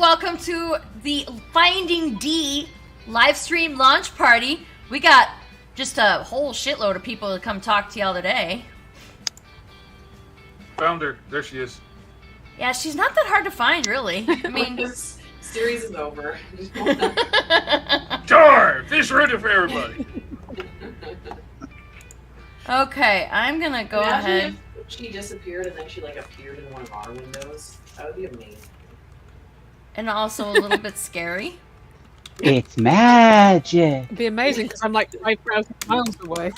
Welcome to the Finding Dee Livestream launch party. We got just a whole shitload of people to come talk to y'all today. Found her. There she is. Yeah, she's not that hard to find, really. I mean, this series is over. Darn! Fish ruined it for everybody. Okay, I'm gonna go ahead. If she disappeared and then she appeared in one of our windows. That would be amazing. And also a little bit scary. It's magic. It'd be amazing because I'm 5,000 miles away.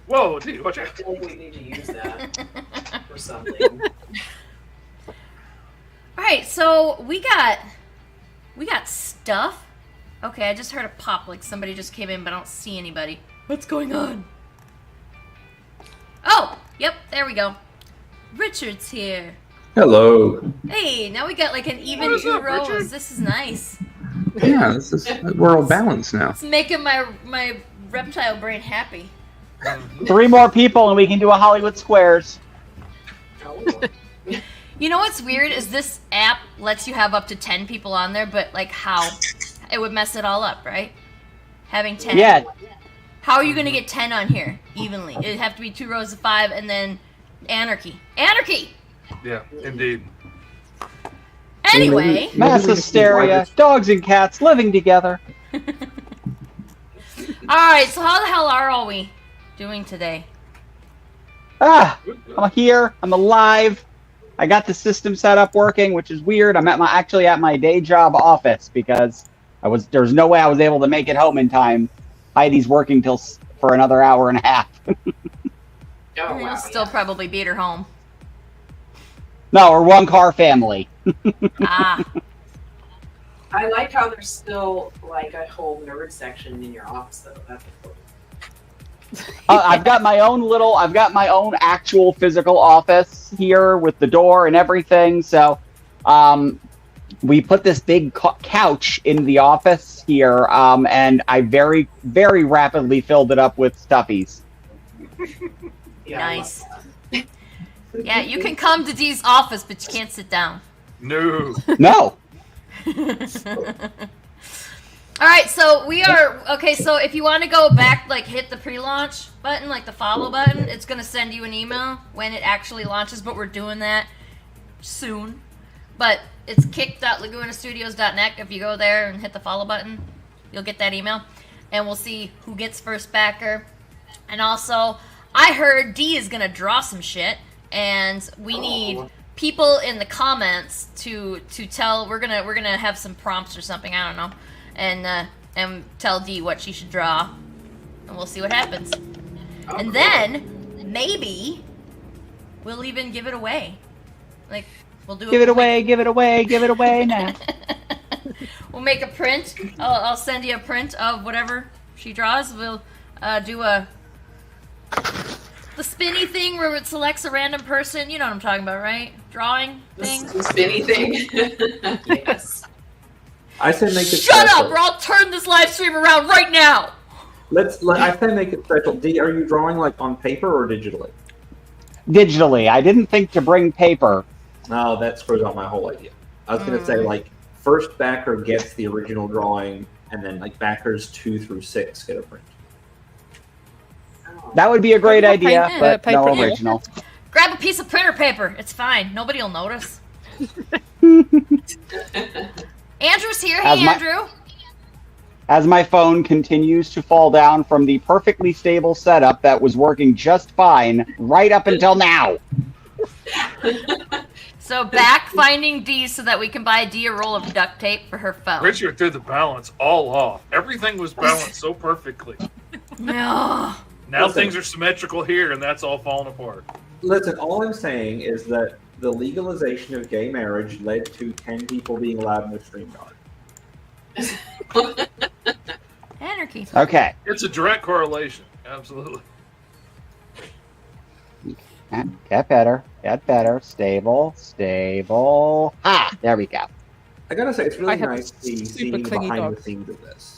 Whoa, dude, watch out. I feel like we need to use that for something. Alright, so we got stuff. Okay, I just heard a pop, like somebody just came in, but I don't see anybody. What's going on? Oh, yep, there we go. Richard's here. Hello. Hey, now we got an even What's 2 up, rows. Richard? This is nice. Yeah, we're all balanced now. It's making my reptile brain happy. 3 more people and we can do a Hollywood Squares. Oh. You know what's weird is this app lets you have up to 10 people on there, but how? It would mess it all up, right? Having 10. Yeah. How are you going to get 10 on here evenly? It'd have to be 2 rows of 5 and then anarchy. Anarchy! Yeah, indeed. Anyway. Mass hysteria. Dogs and cats living together. Alright, so how the hell are all we doing today? I'm here. I'm alive. I got the system set up working, which is weird. I'm actually at my day job office because there's no way I was able to make it home in time. Heidi's working for another hour and a half. You'll still probably beat her home. No, we're 1-car family. Ah. I like how there's still a whole nerd section in your office though. That's cool. I've got my own actual physical office here with the door and everything. So, we put this big couch in the office here, and I very, very rapidly filled it up with stuffies. Yeah, Nice. Yeah, you can come to Dee's office, but you can't sit down. No. No. Alright, so we are... Okay, so if you want to go back, hit the pre-launch button, the follow button, it's going to send you an email when it actually launches, but we're doing that soon. But it's kick.lagunastudios.net. If you go there and hit the follow button, you'll get that email. And we'll see who gets first backer. And also, I heard Dee is going to draw some shit, and we need people in the comments to tell... We're gonna have some prompts or something, I don't know. And tell Dee what she should draw, and we'll see what happens. And then maybe we'll even give it away. We'll do. Give it away now. We'll make a print. I'll send you a print of whatever she draws. We'll do the spinny thing where it selects a random person. You know what I'm talking about, right? Drawing thing. The spinny thing. Yes. I say make it Shut special. up, or I'll turn this live stream around right now. I say make it special. Dee, are you drawing on paper or digitally? Digitally. I didn't think to bring paper. No, that screws up my whole idea. I was going to say first backer gets the original drawing, and then backers 2 through 6 get a print. That would be a great idea, but paper, no yeah. original. Grab a piece of printer paper. It's fine. Nobody will notice. Andrew's here. Hey, Andrew. As my phone continues to fall down from the perfectly stable setup that was working just fine right up until now. So back Finding Dee so that we can buy Dee a roll of duct tape for her phone. Richard threw the balance all off. Everything was balanced so perfectly. No. Now Listen. things are symmetrical here, and that's all falling apart. Listen, all I'm saying is that the legalization of gay marriage led to 10 people being allowed in the stream yard. Anarchy. Okay. It's a direct correlation. Absolutely. Get better. Get better. Stable. Stable. Ah, there we go. I gotta say, it's really I have a nice to see super seeing clingy behind dog. the scenes of this.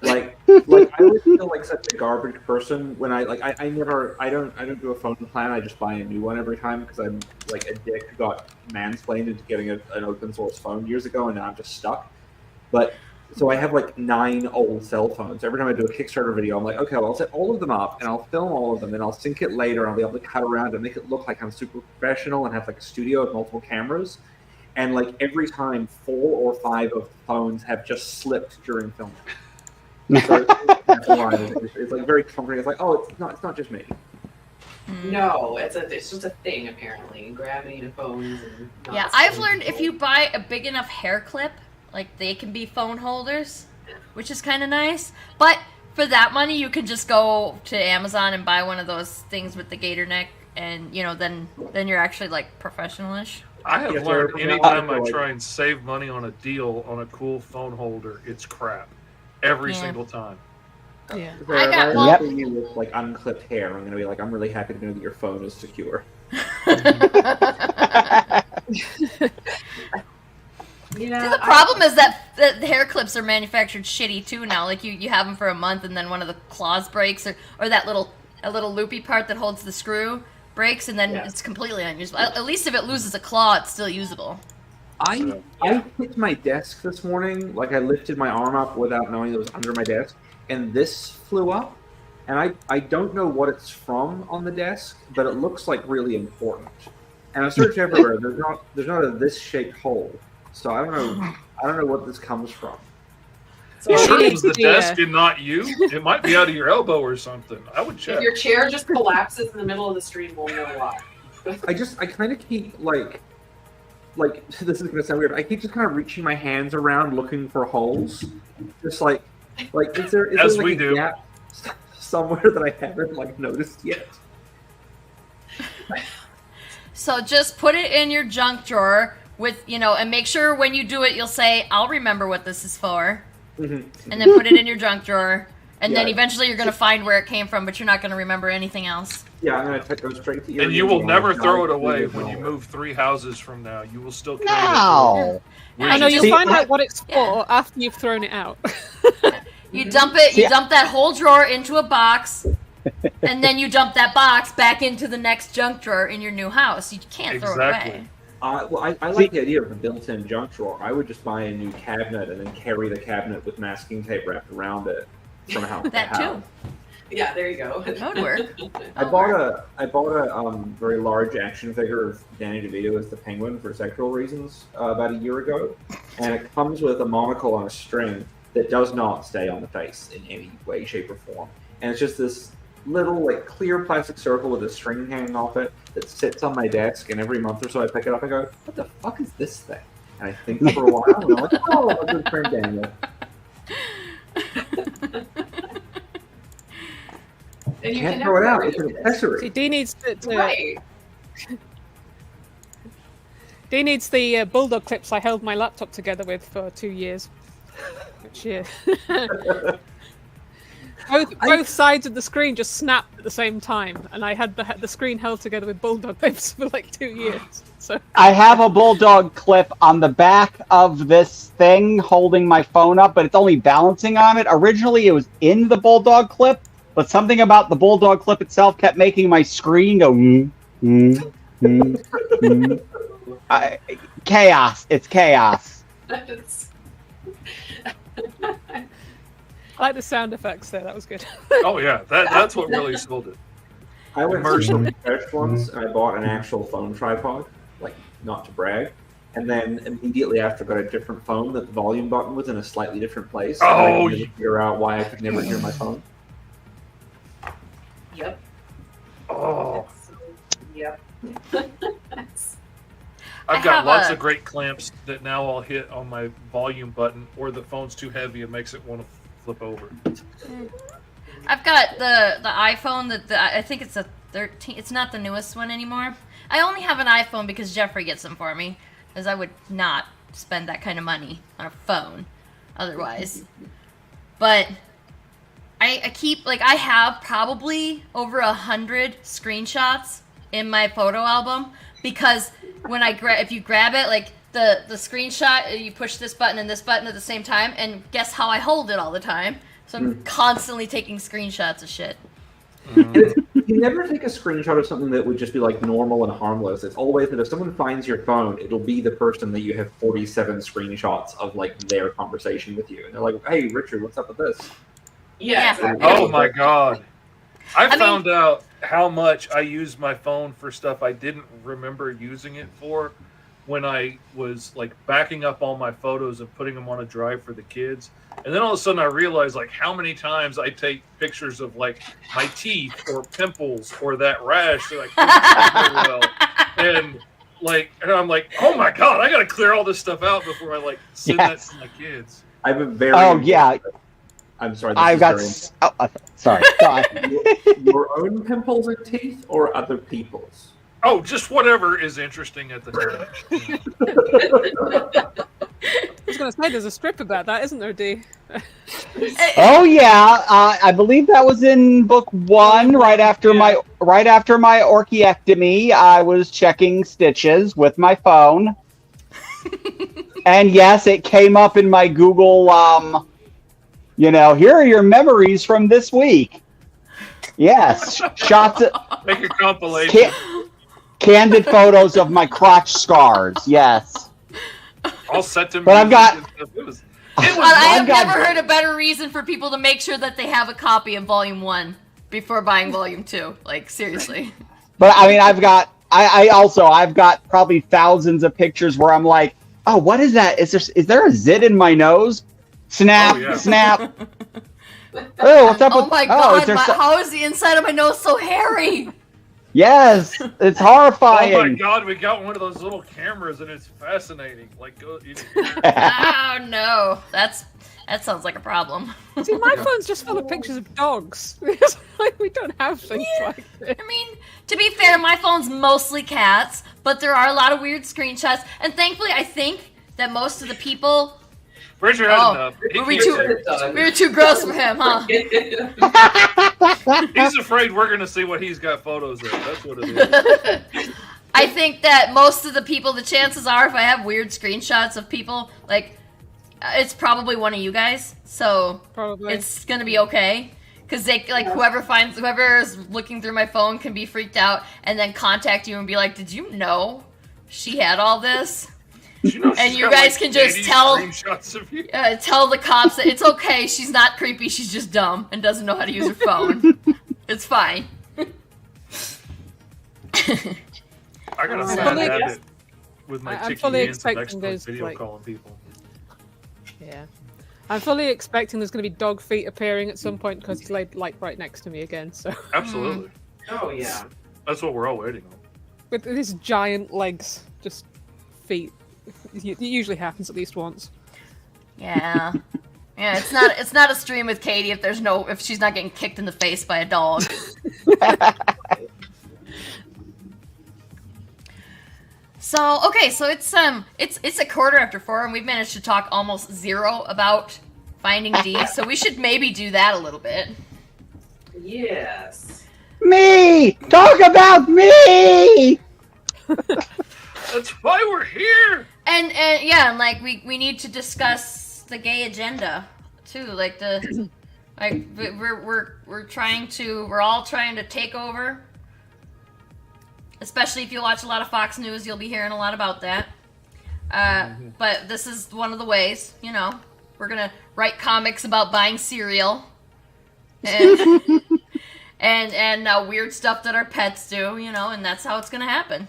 Like I always feel like such a garbage person when I don't do a phone plan. I just buy a new one every time because I'm like a dick who got mansplained into getting an open source phone years ago, and now I'm just stuck. But so I have like 9 old cell phones. Every time I do a Kickstarter video, I'm like, okay, well, I'll set all of them up and I'll film all of them and I'll sync it later and I'll be able to cut around and make it look like I'm super professional and have like a studio with multiple cameras. And like every time, 4 or 5 of the phones have just slipped during filming. So it's like very comforting. It's like, oh, it's not just me. No, it's just a thing apparently. Grabbing phones and Yeah, I've learned if you buy a big enough hair clip, like they can be phone holders, which is kind of nice. But for that money, you can just go to Amazon and buy one of those things with the gator neck, and then you're actually like professional-ish. I have Yeah, learned so- anytime I try and save money on a deal on a cool phone holder, it's crap. Every Yeah. single time. Yeah. So I got if one- I see you with like unclipped hair, I'm gonna be like, I'm really happy to know that your phone is secure. Yeah, See, the problem is that the hair clips are manufactured shitty too now. Like you have them for a month and then one of the claws breaks or that little loopy part that holds the screw breaks and then Yeah. it's completely unusable. At least if it loses a claw, it's still usable. I hit my desk this morning, like I lifted my arm up without knowing it was under my desk, and this flew up. And I don't know what it's from on the desk, but it looks like really important. And I searched everywhere. There's not a this shaped hole. So I don't know what this comes from. You So sure it was the Yeah. desk and not you? It might be out of your elbow or something. I would check. if your chair just collapses in the middle of the stream, we'll know why. I kind of keep like this is gonna sound weird. I keep just kind of reaching my hands around looking for holes, just like is there As like we a do. gap somewhere that I haven't like noticed yet? So just put it in your junk drawer with, and make sure when you do it, you'll say, I'll remember what this is for. And then put it in your junk drawer. And then Yeah. eventually you're going to find where it came from, but you're not going to remember anything else. Yeah, I'm gonna go straight to your. And you will email never and throw I'll it away do when you all move 3 houses from now. You will still carry No. I know, you'll See, find I- out what it's for Yeah. after you've thrown it out. You dump it, See, you dump that whole drawer into a box, and then you dump that box back into the next junk drawer in your new house. You can't throw it Exactly. away. I like the idea of a built-in junk drawer. I would just buy a new cabinet and then carry the cabinet with masking tape wrapped around it from house to That house. too. Yeah, there you go. That would work. I bought a very large action figure of Danny DeVito as the Penguin for sexual reasons about a year ago, and it comes with a monocle on a string that does not stay on the face in any way, shape, or form, and it's just this little like clear plastic circle with a string hanging off it that sits on my desk, and every month or so I pick it up and go, "What the fuck is this thing?" And I think for a while, and I'm like, "Oh, a good friend Daniel." And you Can't can throw it never out. It's an reuse it. accessory. See, Dee needs Right. Dee needs the bulldog clips I held my laptop together with for 2 years. Which, yeah. both sides of the screen just snapped at the same time, and I had the screen held together with bulldog clips for like 2 years. So I have a bulldog clip on the back of this thing holding my phone up, but it's only balancing on it. Originally, it was in the bulldog clip, but something about the bulldog clip itself kept making my screen go chaos. It's chaos. It's- I like the sound effects there. That was good. Oh yeah, that's what really sold it. I went to Immersion. some church once and I bought an actual phone tripod, like not to brag, and then immediately after got a different phone that the volume button was in a slightly different place. and I Oh, couldn't figure out why I could never hear my phone. Yep. Oh, Yep. I've I got have lots a- of great clamps that now I'll hit on my volume button, or the phone's too heavy and makes it want to flip over. I've got the iPhone I think it's a 13. It's not the newest one anymore. I only have an iPhone because Jeffrey gets them for me, as I would not spend that kind of money on a phone otherwise. But I keep, like, I have probably over 100 screenshots in my photo album, because when if you grab it, like, the screenshot, you push this button and this button at the same time, and guess how I hold it all the time? So I'm constantly taking screenshots of shit. You never take a screenshot of something that would just be like normal and harmless. It's always that if someone finds your phone, it'll be the person that you have 47 screenshots of, like, their conversation with you. And they're like, hey, Richard, what's up with this? Yeah. Exactly. Oh my god. I found out how much I use my phone for stuff I didn't remember using it for when I was, like, backing up all my photos and putting them on a drive for the kids. And then all of a sudden I realized, like, how many times I take pictures of, like, my teeth or pimples or that rash that I couldn't see very well. And I'm like, oh my god, I gotta clear all this stuff out before I, like, send that to my kids. I have a very... Oh, yeah. I'm sorry. I've got... sorry. Your own pimples and teeth or other people's? Oh, just whatever is interesting at the time. I was going to say, there's a strip about that, isn't there, Dee? Oh yeah, I believe that was in book 1. Right after my orchiectomy, I was checking stitches with my phone, and yes, it came up in my Google. Here are your memories from this week. Yes, shots. Make a compilation. Candid photos of my crotch scars. Yes. All set to. But I've got. I've never heard a better reason for people to make sure that they have a copy of Volume 1 before buying Volume 2. Like, seriously. But I mean, I've got probably thousands of pictures where I'm like, oh, what is that? Is there a zit in my nose? Snap, snap. Oh, what's up with? Oh my god! How is the inside of my nose so hairy? Yes, it's horrifying. Oh my god, we got one of those little cameras and it's fascinating. Like, go. Oh no, that sounds like a problem. See, my phone's just full of pictures of dogs. Like, we don't have things like this. I mean, to be fair, my phone's mostly cats, but there are a lot of weird screenshots, and thankfully, I think that most of the people. Richard has enough. We were too gross for him, huh? He's afraid we're going to see what he's got photos of. That's what it is. I think that most of the people, the chances are, if I have weird screenshots of people, like, it's probably one of you guys. So it's going to be okay. Because they, like, whoever is looking through my phone can be freaked out and then contact you and be like, did you know she had all this? And you guys can just tell the cops that it's okay, she's not creepy, she's just dumb and doesn't know how to use her phone. It's fine. I gotta say, I have it with my ticky hands of expert video calling people. Yeah. I'm fully expecting there's going to be dog feet appearing at some point because he's laid, like, right next to me again, so... Absolutely. Oh, yeah. That's what we're all waiting on. With his giant legs, just feet. It usually happens at least once. Yeah. Yeah, it's not a stream with Katie if she's not getting kicked in the face by a dog. So it's 4:15 and we've managed to talk almost zero about Finding Dee, so we should maybe do that a little bit. Yes. Me! Talk about me! That's why we're here. And like we need to discuss the gay agenda too. Like we're all trying to take over. Especially if you watch a lot of Fox News, you'll be hearing a lot about that. But this is one of the ways, we're gonna write comics about buying cereal and and weird stuff that our pets do, and that's how it's gonna happen.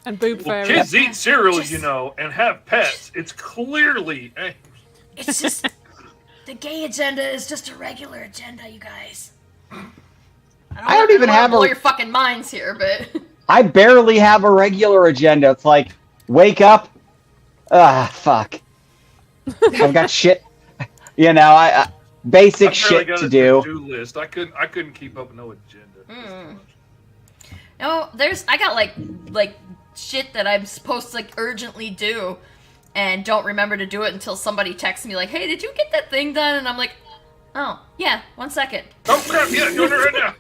And boob fairies. Kids eat cereal, and have pets. It's clearly... It's just... the gay agenda is just a regular agenda, you guys. I don't even have blow your fucking minds here, but... I barely have a regular agenda. It's like, wake up. Fuck. I've got shit. basic I've barely shit got to a do. to-do list. I couldn't keep up with no agenda. No, I got like shit that I'm supposed to like urgently do, and don't remember to do it until somebody texts me like, "Hey, did you get that thing done?" And I'm like, "Oh, yeah, 1 second." Oh crap! Yeah, doing it right now.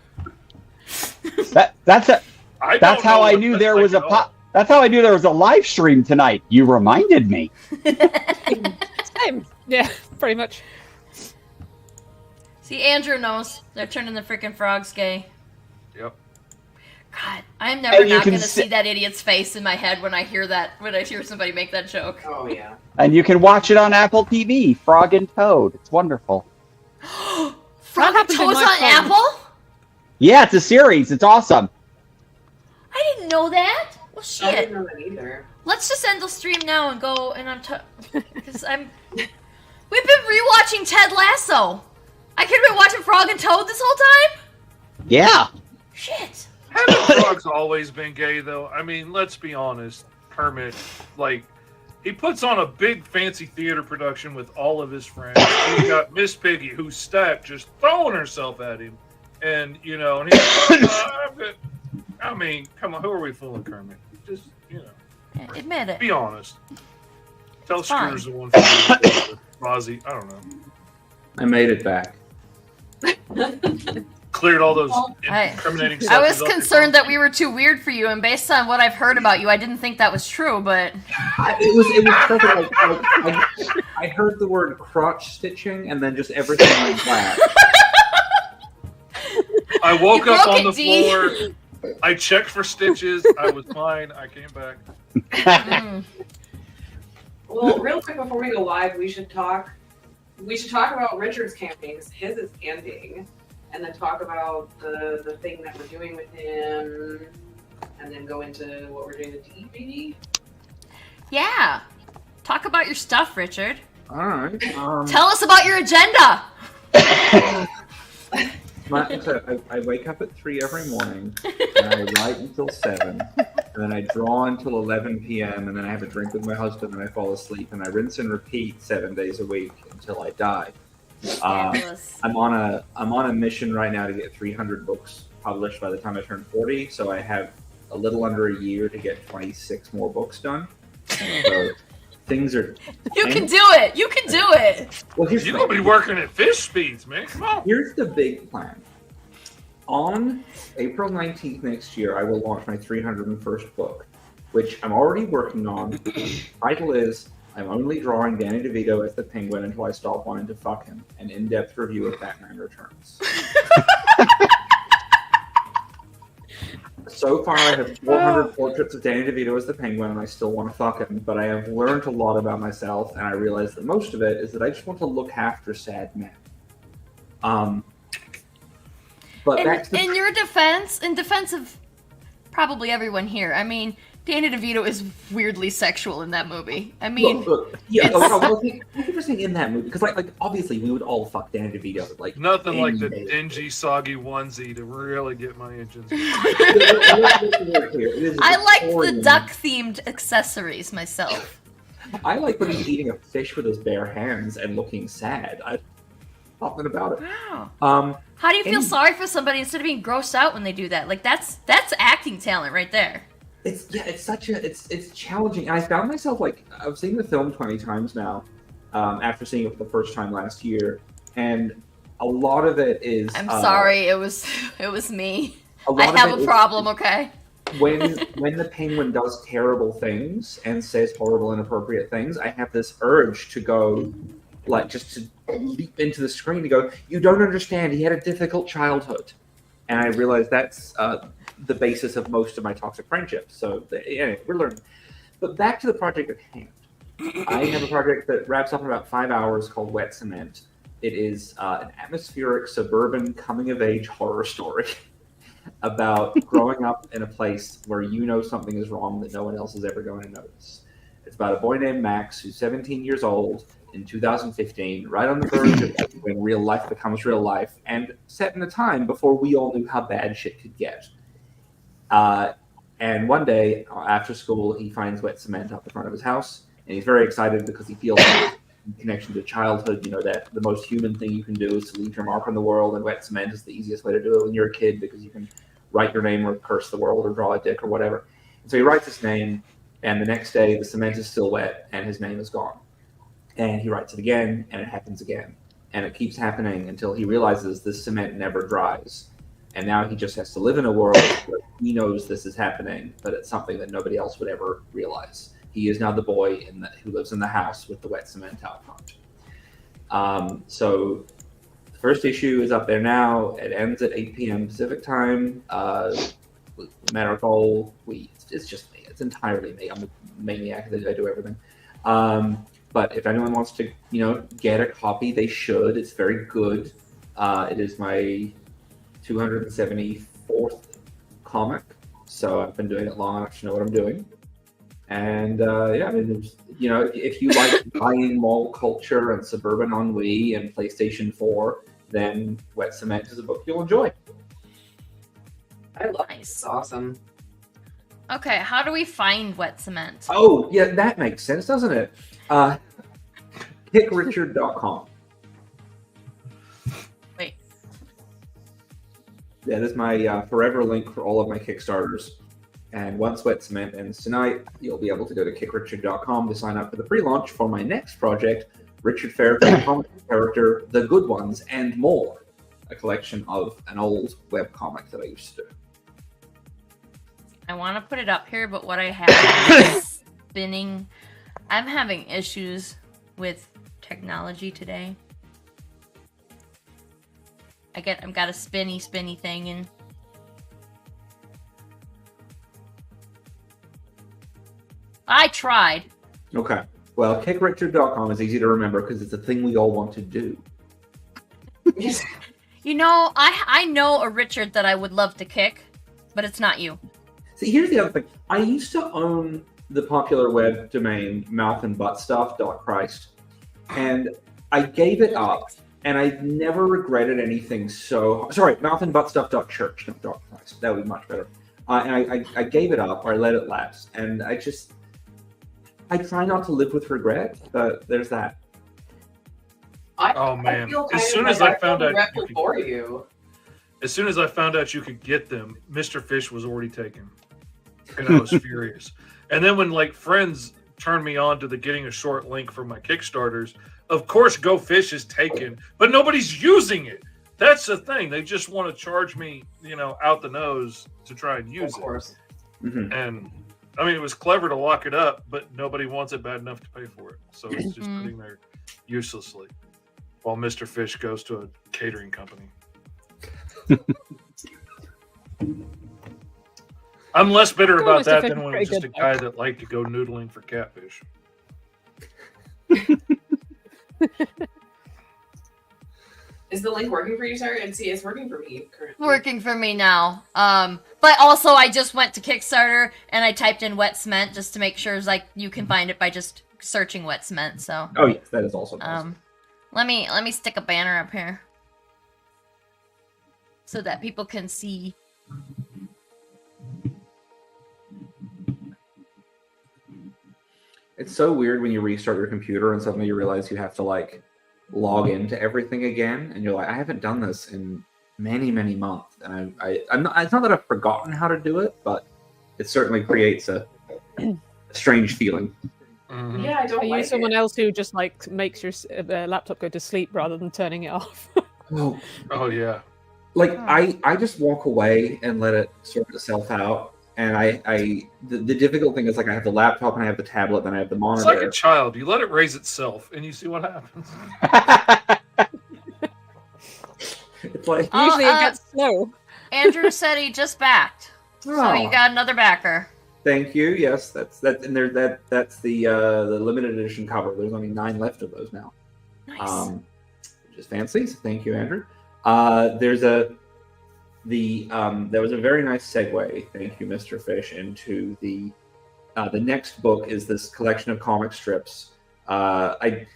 That's how I what knew that's there like was a at all. That's how I knew there was a live stream tonight. You reminded me. Same. Yeah, pretty much. See, Andrew knows they're turning the freaking frogs gay. Yep. God, I'm never And you not can gonna si- see that idiot's face in my head when I hear somebody make that joke. Oh yeah. And you can watch it on Apple TV, Frog and Toad. It's wonderful. Frog and happened in Toad's my on phone. Apple? Yeah, it's a series. It's awesome. I didn't know that. Well, I shit. didn't know that either. Let's just end the stream now and go. And because we've been rewatching Ted Lasso. I could have been watching Frog and Toad this whole time. Yeah. Shit. Haven't frogs always been gay though? I mean, let's be honest. Kermit, like, he puts on a big fancy theater production with all of his friends. You got Miss Piggy, who's stacked, just throwing herself at him, and he's like, I mean, come on, who are we fooling, Kermit? Just Admit it. be honest. Tell It's fine. Scrooge the one for Fozzie. I don't know. I made it back. Cleared all those I incriminating I was suckers off your concerned phone. that we were too weird for you, and based on what I've heard about you, I didn't think that was true. But It was perfect. I heard the word crotch stitching, and then just everything went flat. I woke You up broke on it, the Dee. floor. I checked for stitches. I was fine. I came back. Well, real quick before we go live, we should talk about Richard's campaign, 'cause his is ending, and then talk about the thing that we're doing with him, and then go into what we're doing with DVD. yeah, talk about your stuff, Richard. All right. Tell us about your agenda. I wake up at 3 every morning, and I write until 7, and then I draw until 11 p.m., and then I have a drink with my husband, and I fall asleep, and I rinse and repeat 7 days a week until I die. Fabulous. I'm on a mission right now to get 300 books published by the time I turn 40, so I have a little under a year to get 26 more books done. So things are. You can do it. You can do it. Well, here's You're the gonna be thing. working at fish speeds, man. Come on. Here's the big plan. On April 19th next year, I will launch my 301st book, which I'm already working on. The title is I'm Only Drawing Danny DeVito as the Penguin Until I Stop Wanting to Fuck Him, an in-depth review of Batman Returns. So far, I have 400 portraits of Danny DeVito as the Penguin, and I still want to fuck him, but I have learned a lot about myself, and I realize that most of it is that I just want to look after sad men. But back to the In defense of probably everyone here, I mean, Danny DeVito is weirdly sexual in that movie. I mean, Look, yeah, thank you for saying in that movie, because like obviously we would all fuck Danny DeVito. Like Nothing like the any day. dingy, soggy onesie to really get my engines. I like the duck-themed accessories myself. I like when he's eating a fish with his bare hands and looking sad. Nothing about it. Wow. How do you feel any- sorry for somebody instead of being grossed out when they do that? Like that's acting talent right there. It's challenging. And I found myself like I've seen the film 20 times now, after seeing it for the first time last year, and a lot of it is. I'm sorry, it was me. A I lot of have it a is- problem, okay? when the penguin does terrible things and says horrible, inappropriate things, I have this urge to go, like, just to leap into the screen and go, "You don't understand. He had a difficult childhood," and I realize that's the basis of most of my toxic friendships. So anyway, we're learning. But back to the project at hand. I have a project that wraps up in about 5 hours called Wet Cement. It is an atmospheric suburban coming-of-age horror story about growing up in a place where you know something is wrong that no one else is ever going to notice. It's about a boy named Max who's 17 years old in 2015, right on the verge of when real life becomes real life, and set in a time before we all knew how bad shit could get. And one day after school, he finds wet cement up the front of his house, and he's very excited because he feels like in connection to childhood, that the most human thing you can do is to leave your mark on the world, and wet cement is the easiest way to do it when you're a kid because you can write your name or curse the world or draw a dick or whatever. And so he writes his name, and the next day the cement is still wet and his name is gone. And he writes it again, and it happens again. And it keeps happening until he realizes this cement never dries. And now he just has to live in a world where he knows this is happening, but it's something that nobody else would ever realize. He is now the boy who lives in the house with the wet cement out front. So the first issue is up there now. It ends at 8 p.m. Pacific time. Matter goal, it's just me. It's entirely me. I'm a maniac. I do everything. But if anyone wants to, get a copy, they should. It's very good. It is my 274th comic, so I've been doing it long enough to know what I'm doing. And if you like buying mall culture and suburban ennui and PlayStation 4, then Wet Cement is a book you'll enjoy. I love it. Nice. It's awesome. Okay, how do we find Wet Cement? Oh, yeah, that makes sense, doesn't it? KickRichard.com. Wait. That is my forever link for all of my Kickstarters. And once Wet Cement ends tonight, you'll be able to go to KickRichard.com to sign up for the pre-launch for my next project, Richard Fairfax comic character, The Good Ones, and More, a collection of an old webcomic that I used to do. I want to put it up here, but what I have is spinning. I'm having issues with technology today. I've got a spinny thing and I tried. Okay. Well, KickRichard.com is easy to remember because it's a thing we all want to do. I know a Richard that I would love to kick, but it's not you. See, here's the other thing. I used to own the popular web domain mouthandbuttstuff.christ, and I gave it up, and I never regretted anything so... Sorry, mouthandbuttstuff.church, not .christ. That would be much better. And I gave it up, or I let it lapse, and I try not to live with regret, but there's that. Oh man! As soon as I found out you could get them, Mr. Fish was already taken, and I was furious. And then when friends turned me on to the getting a short link for my Kickstarters, of course Go Fish is taken, but nobody's using it. That's the thing. They just want to charge me, out the nose to try and use it. Of course. Mm-hmm. And I mean, it was clever to lock it up, but nobody wants it bad enough to pay for it, so it's just sitting there uselessly. While Mr. Fish goes to a catering company. I'm less bitter about that than when it was just a guy that liked to go noodling for catfish. Is the link working for you, Sarah? And see, it's working for me currently. Working for me now. But also I just went to Kickstarter and I typed in Wet Cement just to make sure you can find it by just searching Wet Cement. So. Oh yes, that is also possible. Let me stick a banner up here so that people can see. It's so weird when you restart your computer and suddenly you realize you have to log into everything again, and you're like, I haven't done this in many months, and I'm not. It's not that I've forgotten how to do it, but it certainly creates a strange feeling. Mm-hmm. Yeah, I don't Are you someone else who just makes your laptop go to sleep rather than turning it off? Oh yeah. I just walk away and let it sort itself out. And the difficult thing is I have the laptop and I have the tablet and I have the monitor. It's like a child. You let it raise itself and you see what happens. It's like usually it gets slow. Andrew said he just backed, so you got another backer. Thank you. Yes, that's and that's the limited edition cover. There's only 9 left of those now. Nice. Which is fancy. So thank you, Andrew. There was a very nice segue. Thank you, Mr. Fish, into the next book is this collection of comic strips. I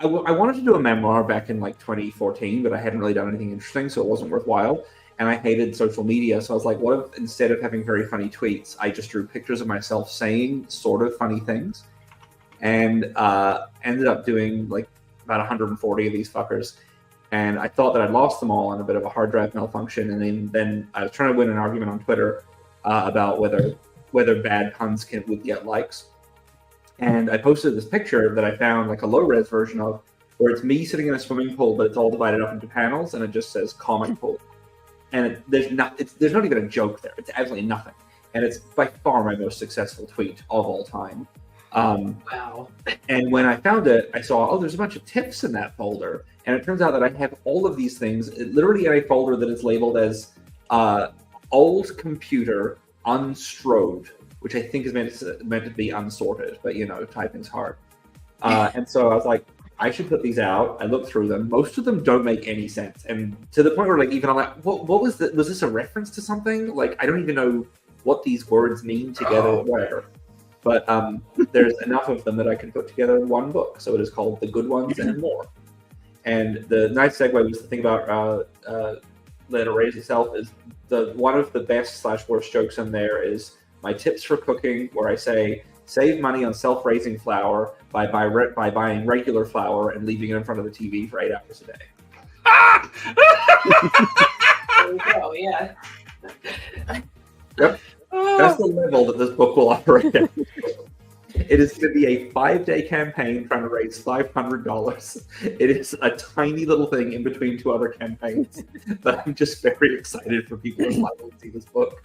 wanted to do a memoir back in 2014, but I hadn't really done anything interesting, so it wasn't worthwhile. And I hated social media, so I was like, what if instead of having very funny tweets, I just drew pictures of myself saying sort of funny things? and ended up doing like about 140 of these fuckers. And I thought that I'd lost them all on a bit of a hard drive malfunction. And then I was trying to win an argument on Twitter about whether bad puns would get likes. And I posted this picture that I found, like a low-res version of, where it's me sitting in a swimming pool, but it's all divided up into panels, and it just says comic pool. And there's not even a joke there. It's absolutely nothing. And it's by far my most successful tweet of all time. Wow. And when I found it, I saw, oh, there's a bunch of tips in that folder. And it turns out that I have all of these things literally in a folder that is labeled as old computer unstrode, which I think is meant to be unsorted, but typing's hard. And so I was like, I should put these out. I looked through them. Most of them don't make any sense. And to the point where even I'm like, what was that? Was this a reference to something? Like, I don't even know what these words mean together or whatever. But there's enough of them that I can put together in one book. So it is called The Good Ones and More. And the nice segue was the thing about Let It Raise Itself is one of the best / worst jokes in there is my tips for cooking, where I say, save money on self-raising flour by buying regular flour and leaving it in front of the TV for 8 hours a day. There we go, yeah. Yep. That's the level that this book will operate at. It is going to be a 5-day campaign trying to raise $500. It is a tiny little thing in between 2 other campaigns, but I'm just very excited for people to finally see this book.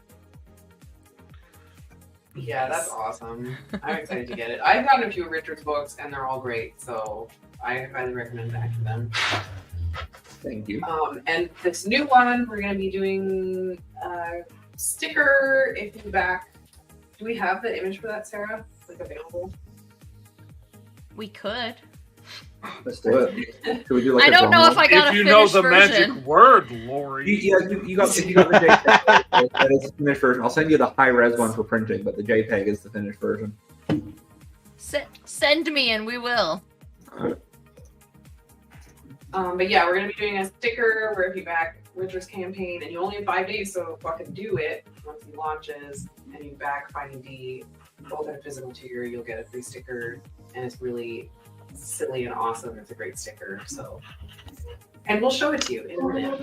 Yeah, that's awesome. I'm excited to get it. I've gotten a few of Richard's books, and they're all great, so I highly recommend backing them. Thank you. And this new one, we're going to be doing a sticker if you back. Do we have the image for that, Sarah? Like, available? We could. Let's do it. Should we do like I don't know if I got If a you know finished the version. magic word, Lori. You got the JPEG. That is the finished version. I'll send you the high-res one for printing, but the JPEG is the finished version. Send me and we will. But yeah, we're going to be doing a sticker where if you back Richard's campaign, and you only have 5 days, so fucking do it once he launches, and you back Finding Dee, both in a physical tier, you'll get a free sticker, and it's really silly and awesome. It's a great sticker, so. And we'll show it to you in a minute.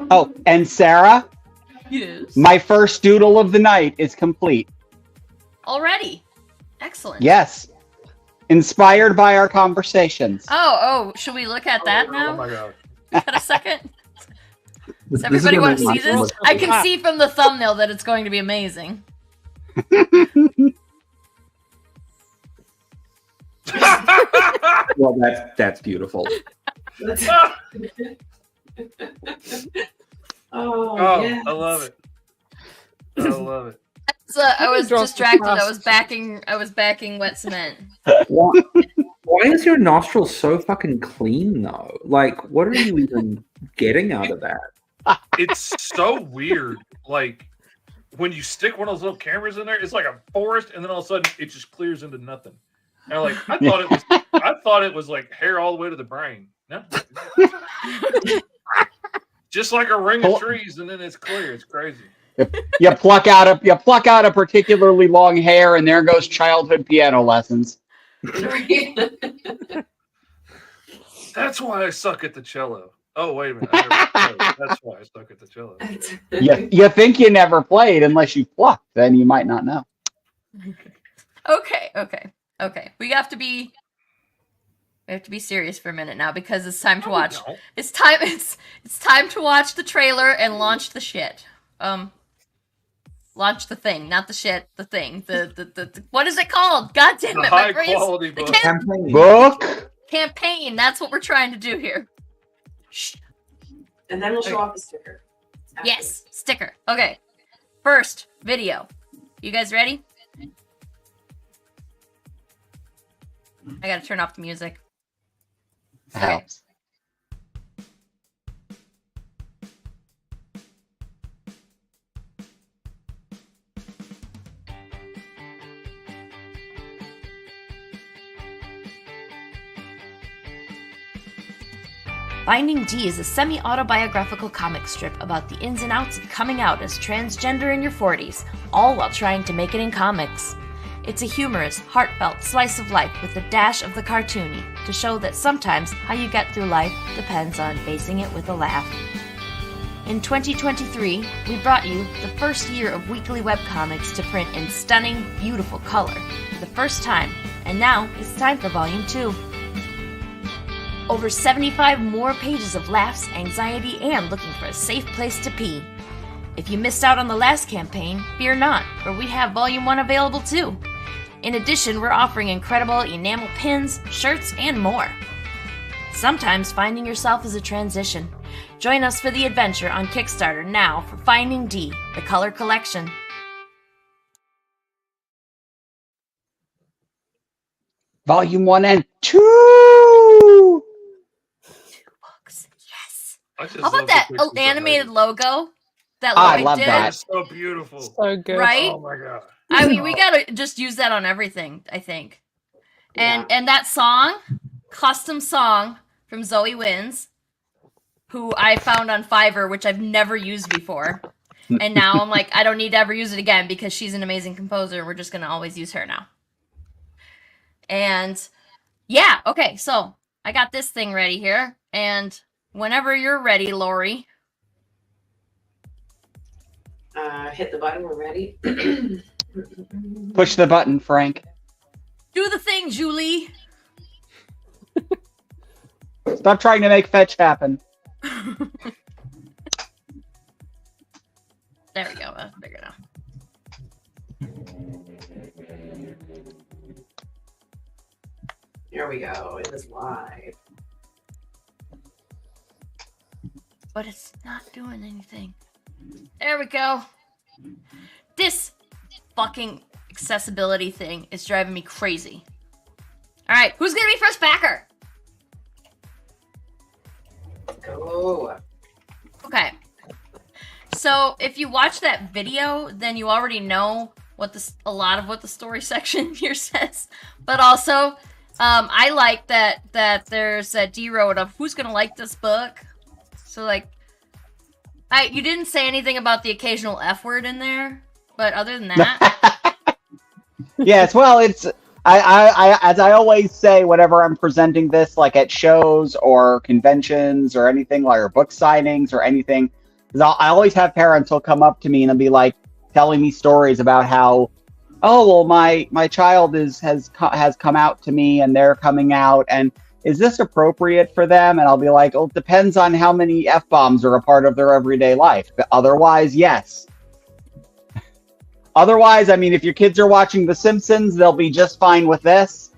Oh, and Sarah, Yes. my first doodle of the night is complete. Already. Excellent. Yes. Inspired by our conversations. Oh, should we look at that Oh now? my god. Got a second? Does This is everybody gonna want to be see my- this? I can see from the thumbnail that it's going to be amazing. Well, that's beautiful. Oh, yes. I love it. I love it. So I was Draw some distracted. crust. I was backing wet cement. Why is your nostril so fucking clean though? Like, what are you even getting out of that? It's so weird. Like when you stick one of those little cameras in there, it's like a forest, and then all of a sudden it just clears into nothing. And I'm like, I thought it was like hair all the way to the brain. No. Just like a ring of trees, and then it's clear. It's crazy. You pluck out a particularly long hair, and there goes childhood piano lessons. That's why I suck at the cello. Oh, wait a minute. I never played. That's why I suck at the cello. You think you never played unless you plucked, then you might not know. Okay. We have to be serious for a minute now because it's time to watch. No. It's time to watch the trailer and launch the shit. Launch the thing, not the shit, the thing. The what is it called? God damn The it, my high brain's quality the book. Book. campaign. That's what we're trying to do here. Shh. And then we'll show off the sticker. Yes, sticker. Okay. First, video. You guys ready? I gotta turn off the music. Helps. Finding Dee is a semi-autobiographical comic strip about the ins and outs of coming out as transgender in your 40s, all while trying to make it in comics. It's a humorous, heartfelt slice of life with a dash of the cartoony to show that sometimes how you get through life depends on facing it with a laugh. In 2023, we brought you the first year of weekly webcomics to print in stunning, beautiful color for the first time, and now it's time for Volume 2. Over 75 more pages of laughs, anxiety, and looking for a safe place to pee. If you missed out on the last campaign, fear not, for we have Volume 1 available too. In addition, we're offering incredible enamel pins, shirts, and more. Sometimes finding yourself is a transition. Join us for the adventure on Kickstarter now for Finding Dee, the Color Collection. Volume 1 and 2! 2 books, yes. I just How love about the that pictures animated already. logo that I Lloyd love did? that. It's so beautiful. So good. Right? Oh my god. I mean, we gotta just use that on everything, I think. And that song, custom song from Zoe Wins, who I found on Fiverr, which I've never used before. And now I'm like, I don't need to ever use it again because she's an amazing composer. We're just gonna always use her now. And yeah, okay, so I got this thing ready here. And whenever you're ready, Lori. Hit the button. We're ready. Push the button, Frank. Do the thing, Julie. Stop trying to make fetch happen. There we go. That's bigger now. Here we go. It is live. But it's not doing anything. There we go. This fucking accessibility thing is driving me crazy. All right, who's gonna be first backer? Go. Okay. So if you watch that video, then you already know what a lot of what the story section here says. But also, I like that there's a D road of who's gonna like this book. So like, you didn't say anything about the occasional F word in there, but other than that, Yes, well, it's I as I always say whenever I'm presenting this, like at shows or conventions or anything, like or book signings or anything, because I always have parents who'll come up to me and they'll be like telling me stories about how, oh well, my child has come out to me and they're coming out, and is this appropriate for them? And I'll be like, well, it depends on how many F-bombs are a part of their everyday life. But otherwise, yes. Otherwise, I mean, if your kids are watching The Simpsons, they'll be just fine with this.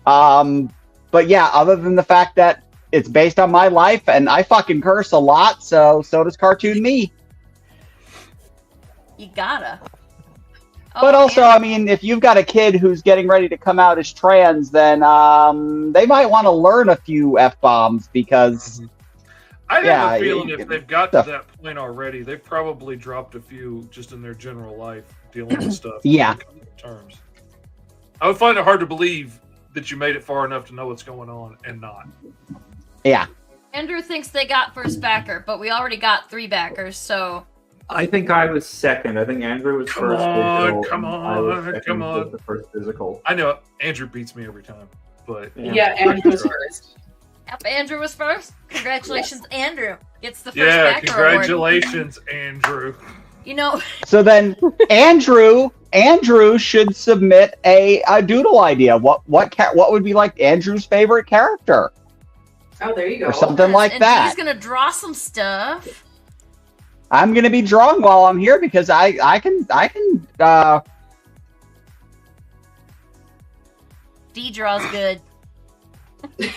But yeah, other than the fact that it's based on my life and I fucking curse a lot, so does Cartoon Me. you gotta. But also, I mean, if you've got a kid who's getting ready to come out as trans, then they might want to learn a few F-bombs because... I have Yeah, a feeling you- if they've got to that point already, they've probably dropped a few just in their general life dealing with stuff. Yeah. Terms. I would find it hard to believe that you made it far enough to know what's going on and not. Yeah. Andrew thinks they got first backer, but we already got 3 backers, so I think I was second. I think Andrew was Come first. on, digital, come and I was on, second come on. with the first physical. I know Andrew beats me every time, but Yeah, Andrew was first. yep, Andrew was first. Congratulations, Andrew gets the first yeah, backer award. congratulations, Andrew. You know, So then Andrew should submit a doodle idea. What would be like Andrew's favorite character? Oh, there you go. Or something like and that. he's gonna draw some stuff. I'm gonna be drawing while I'm here because I can D draws good.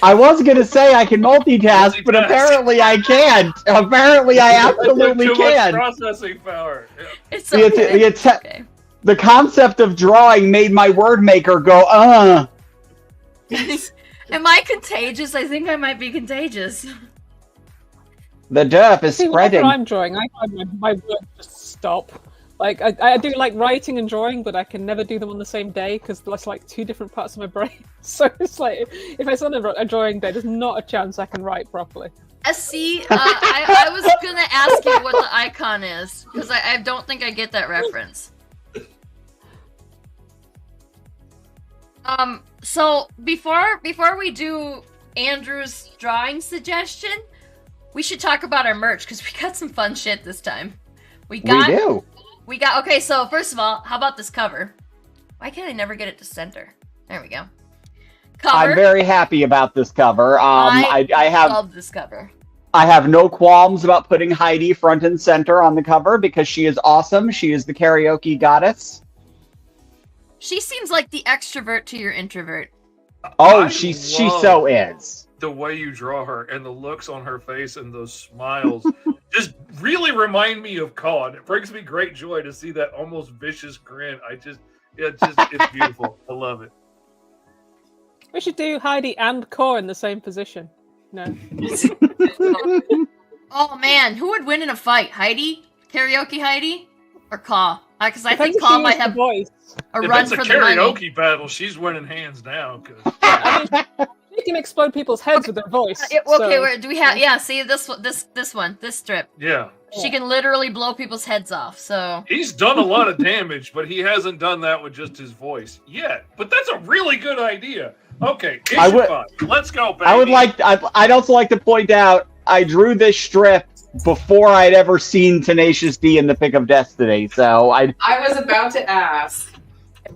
I was gonna say I can multitask, but Multitask. apparently I can't. Apparently I absolutely Too can. much processing power. Yeah. It's The- okay. the- It's okay. The concept of drawing made my word maker go, Am I contagious? I think I might be contagious. The derp is See, whenever spreading. I'm drawing, I find my work just stop. Like, I do like writing and drawing, but I can never do them on the same day because that's like 2 different parts of my brain. So it's like, if it's on a drawing day, there's not a chance I can write properly. I was gonna ask you what the icon is because I don't think I get that reference. So before we do Andrew's drawing suggestion, we should talk about our merch because we got some fun shit this time. We do. Okay, so first of all, how about this cover? Why can't I never get it to center? There we go. Cover. I'm very happy about this cover. I love this cover. I have no qualms about putting Heidi front and center on the cover because she is awesome. She is the karaoke goddess. She seems like the extrovert to your introvert. Oh, she so is. The way you draw her and the looks on her face and those smiles just really remind me of Colin. It brings me great joy to see that almost vicious grin. It's beautiful. I love it. We should do Heidi and Core in the same position. No. Oh man, who would win in a fight? Heidi? Karaoke Heidi? Or Caw? Because I think Caw might have voice. a if run it's for a the money. karaoke battle, she's winning hands down. I mean, she can explode people's heads with their voice. Okay, do we have? Yeah, see this strip. Yeah. She can literally blow people's heads off. So He's done a lot of damage, but he hasn't done that with just his voice yet. But that's a really good idea. Okay, let's go, baby. I'd also like to point out I drew this strip before I'd ever seen Tenacious D in the Pick of Destiny, so I was about to ask.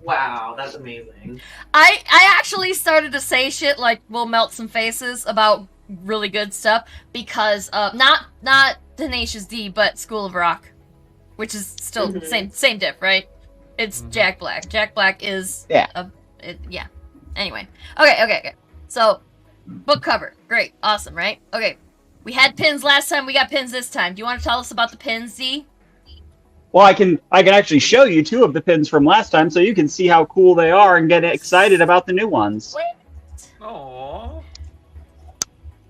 Wow, that's amazing. I actually started to say shit like we'll melt some faces about really good stuff because not Tenacious D but School of Rock, which is still same diff, right? It's Jack Black. Jack Black is yeah. Anyway, okay. So book cover, great, awesome, right? Okay, we had pins last time. We got pins this time. Do you want to tell us about the pins, Z? Well, I can actually show you 2 of the pins from last time, so you can see how cool they are and get excited about the new ones. Aww.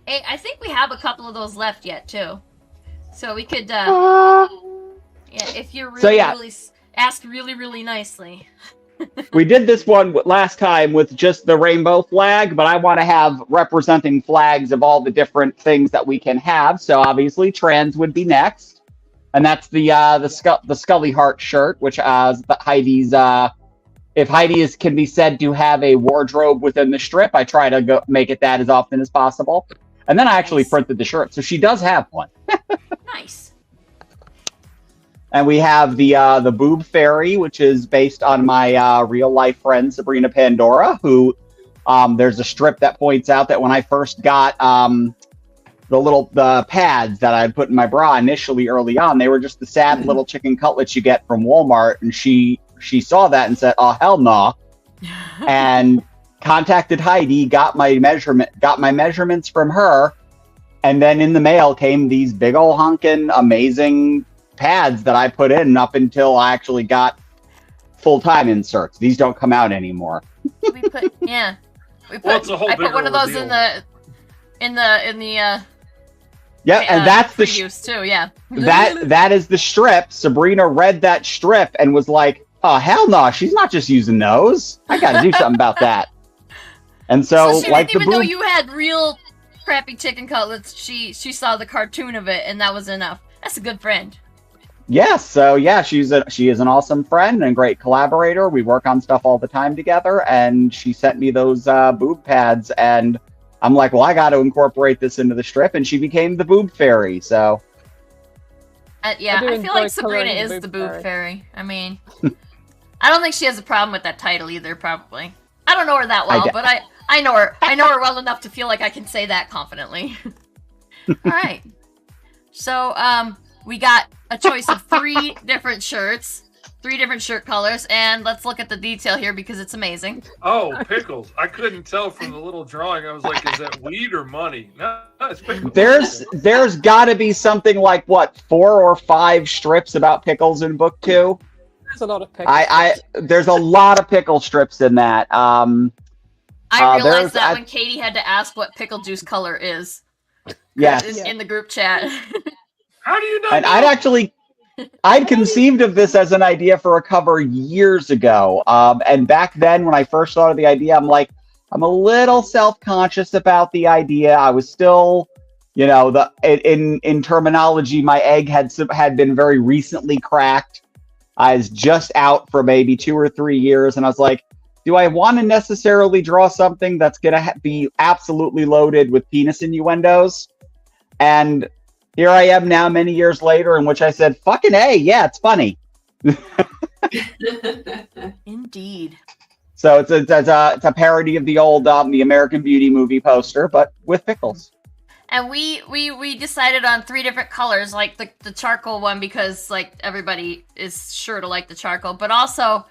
Hey, I think we have a couple of those left yet too, so we could if you're really ask really nicely. We did this one last time with just the rainbow flag, but I want to have representing flags of all the different things that we can have. So obviously, trans would be next, and that's the Scully Heart shirt, which Heidi's. If Heidi can be said to have a wardrobe within the strip, I try to make it that as often as possible, and then I actually printed the shirt, so she does have one. Nice. And we have the Boob Fairy, which is based on my real life friend Sabrina Pandora, who there's a strip that points out that when I first got the pads that I put in my bra initially early on, they were just the sad little chicken cutlets you get from Walmart, and she saw that and said, "Oh hell no," and contacted Heidi, got my measurements from her, and then in the mail came these big ol' honkin' amazing pads that I put in up until I actually got full-time inserts. These don't come out anymore. I put one of those in the and that's the use too. Yeah, that is the strip. Sabrina read that strip and was like, "Oh hell no, she's not just using those. I got to do something about that." And so she didn't even know you had real crappy chicken cutlets. She saw the cartoon of it, and that was enough. That's a good friend. Yes, so yeah, she is an awesome friend and a great collaborator. We work on stuff all the time together, and she sent me those boob pads, and I'm like, well, I got to incorporate this into the strip, and she became the Boob Fairy. So I feel like Sabrina is the Boob Fairy. I mean, I don't think she has a problem with that title either. Probably, I don't know her that well, but I know her. I know her well enough to feel like I can say that confidently. All right, so we got a choice of 3 different shirts, 3 different shirt colors, and let's look at the detail here because it's amazing. Oh, pickles. I couldn't tell from the little drawing. I was like, is that weed or money? No, it's pickles. There's got to be something like, 4 or 5 strips about pickles in book 2? There's a lot of pickles. There's a lot of pickle strips in that. I realized that when Katie had to ask what pickle juice color is. Yes. In the group chat. How do you know? And I'd conceived of this as an idea for a cover years ago. And back then, when I first thought of the idea, I'm like, I'm a little self-conscious about the idea. I was still, in terminology, my egg had been very recently cracked. I was just out for maybe 2 or 3 years, and I was like, do I want to necessarily draw something that's going to be absolutely loaded with penis innuendos? And here I am now many years later in which I said, fucking A, yeah, it's funny. Indeed. So it's a parody of the old the American Beauty movie poster, but with pickles. And we decided on 3 different colors, like the charcoal one, because like everybody is sure to like the charcoal, but also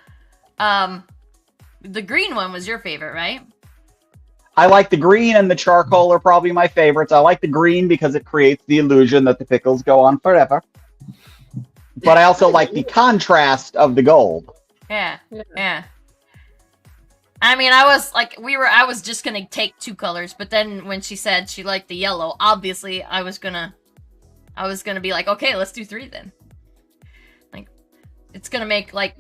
the green one was your favorite, right? I like the green, and the charcoal are probably my favorites. I like the green because it creates the illusion that the pickles go on forever. But I also like the contrast of the gold. Yeah. I mean, I was just gonna take 2 colors, but then when she said she liked the yellow, obviously I was gonna be like, okay, let's do 3 then. Like, it's gonna make like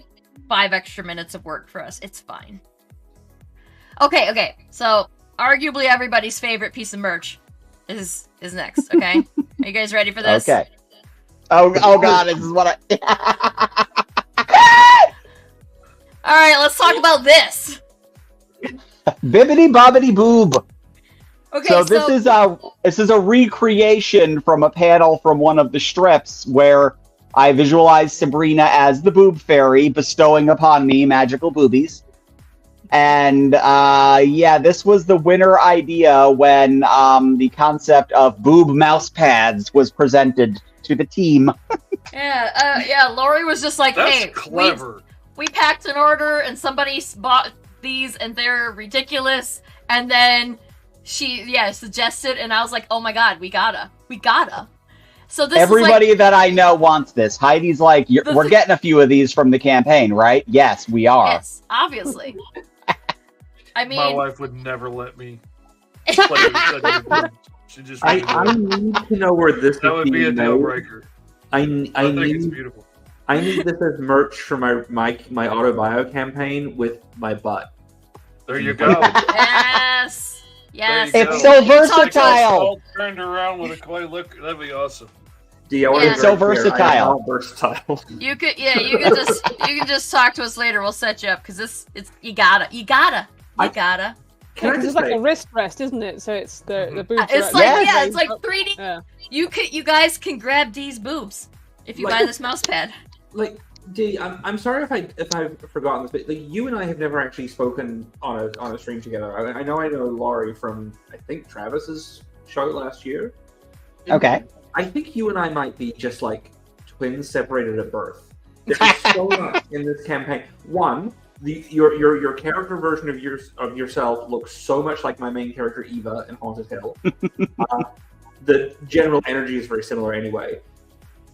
5 extra minutes of work for us. It's fine. Okay. So, arguably everybody's favorite piece of merch is next. Okay, are you guys ready for this? Okay. Oh God, this is what I. All right, let's talk about this. Bibbidi bobbidi boob. Okay, So this is a recreation from a panel from one of the strips where I visualized Sabrina as the boob fairy bestowing upon me magical boobies. And this was the winner idea when the concept of boob mouse pads was presented to the team. Lori was just like, That's hey, clever. we packed an order and somebody bought these and they're ridiculous, and then she suggested, and I was like, oh my god, we gotta. So this Everybody is like, that I know wants this. Heidi's like, we're getting a few of these from the campaign, right? Yes, we are. yes, obviously. I mean, My wife would never let me play with such a She just I need to know where this that would be a deal breaker. I think it's need beautiful. I need this as merch for my auto bio campaign with my butt. There you go. yes. There you It's go. so versatile. All turned around with a clay look. That'd be awesome. It's so versatile. I am all versatile. You can just talk to us later. We'll set you up because you gotta. Can I It's just like say, a wrist rest, isn't it? So it's the boobs. It's are like actually- it's like 3D. Yeah. You guys can grab Dee's boobs if you buy this mouse pad. like, Dee, I'm sorry if I've forgotten this, but like you and I have never actually spoken on a stream together. I know Laurie from I think Travis's show last year. Okay. I think you and I might be just like twins separated at birth. There's so much in this campaign. One, your character version of yourself looks so much like my main character Eva in Haunted Hill. The general energy is very similar anyway.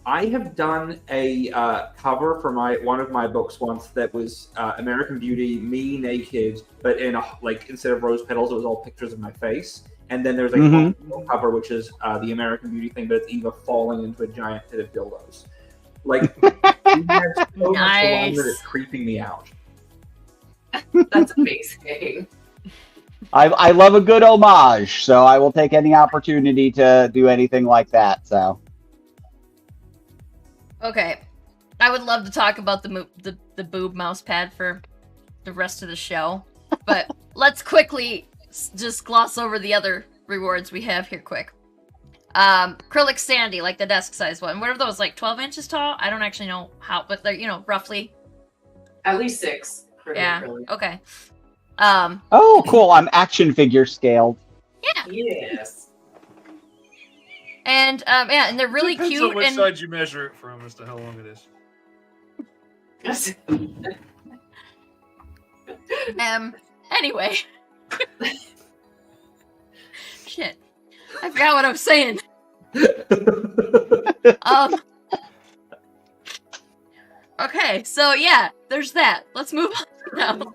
I have done a cover for one of my books once that was American Beauty, me naked, but instead of rose petals, it was all pictures of my face. And then there's a cover which is the American Beauty thing, but it's Eva falling into a giant pit of dildos. Like, you have so much along that it's creeping me out. That's amazing. I love a good homage, so I will take any opportunity to do anything like that. So. Okay, I would love to talk about the boob mouse pad for the rest of the show, but let's quickly just gloss over the other rewards we have here quick. Acrylic Sandy, like the desk size one. What are those, like 12 inches tall? I don't actually know how, but they're, roughly. At least 6. Yeah, okay. Oh, cool. I'm action figure scaled. Yeah. Yes. And, and they're really Depends cute. on which and side you measure it from as to how long it is. Anyway. Shit. I forgot what I was saying. Okay, so yeah, there's that. Let's move on now.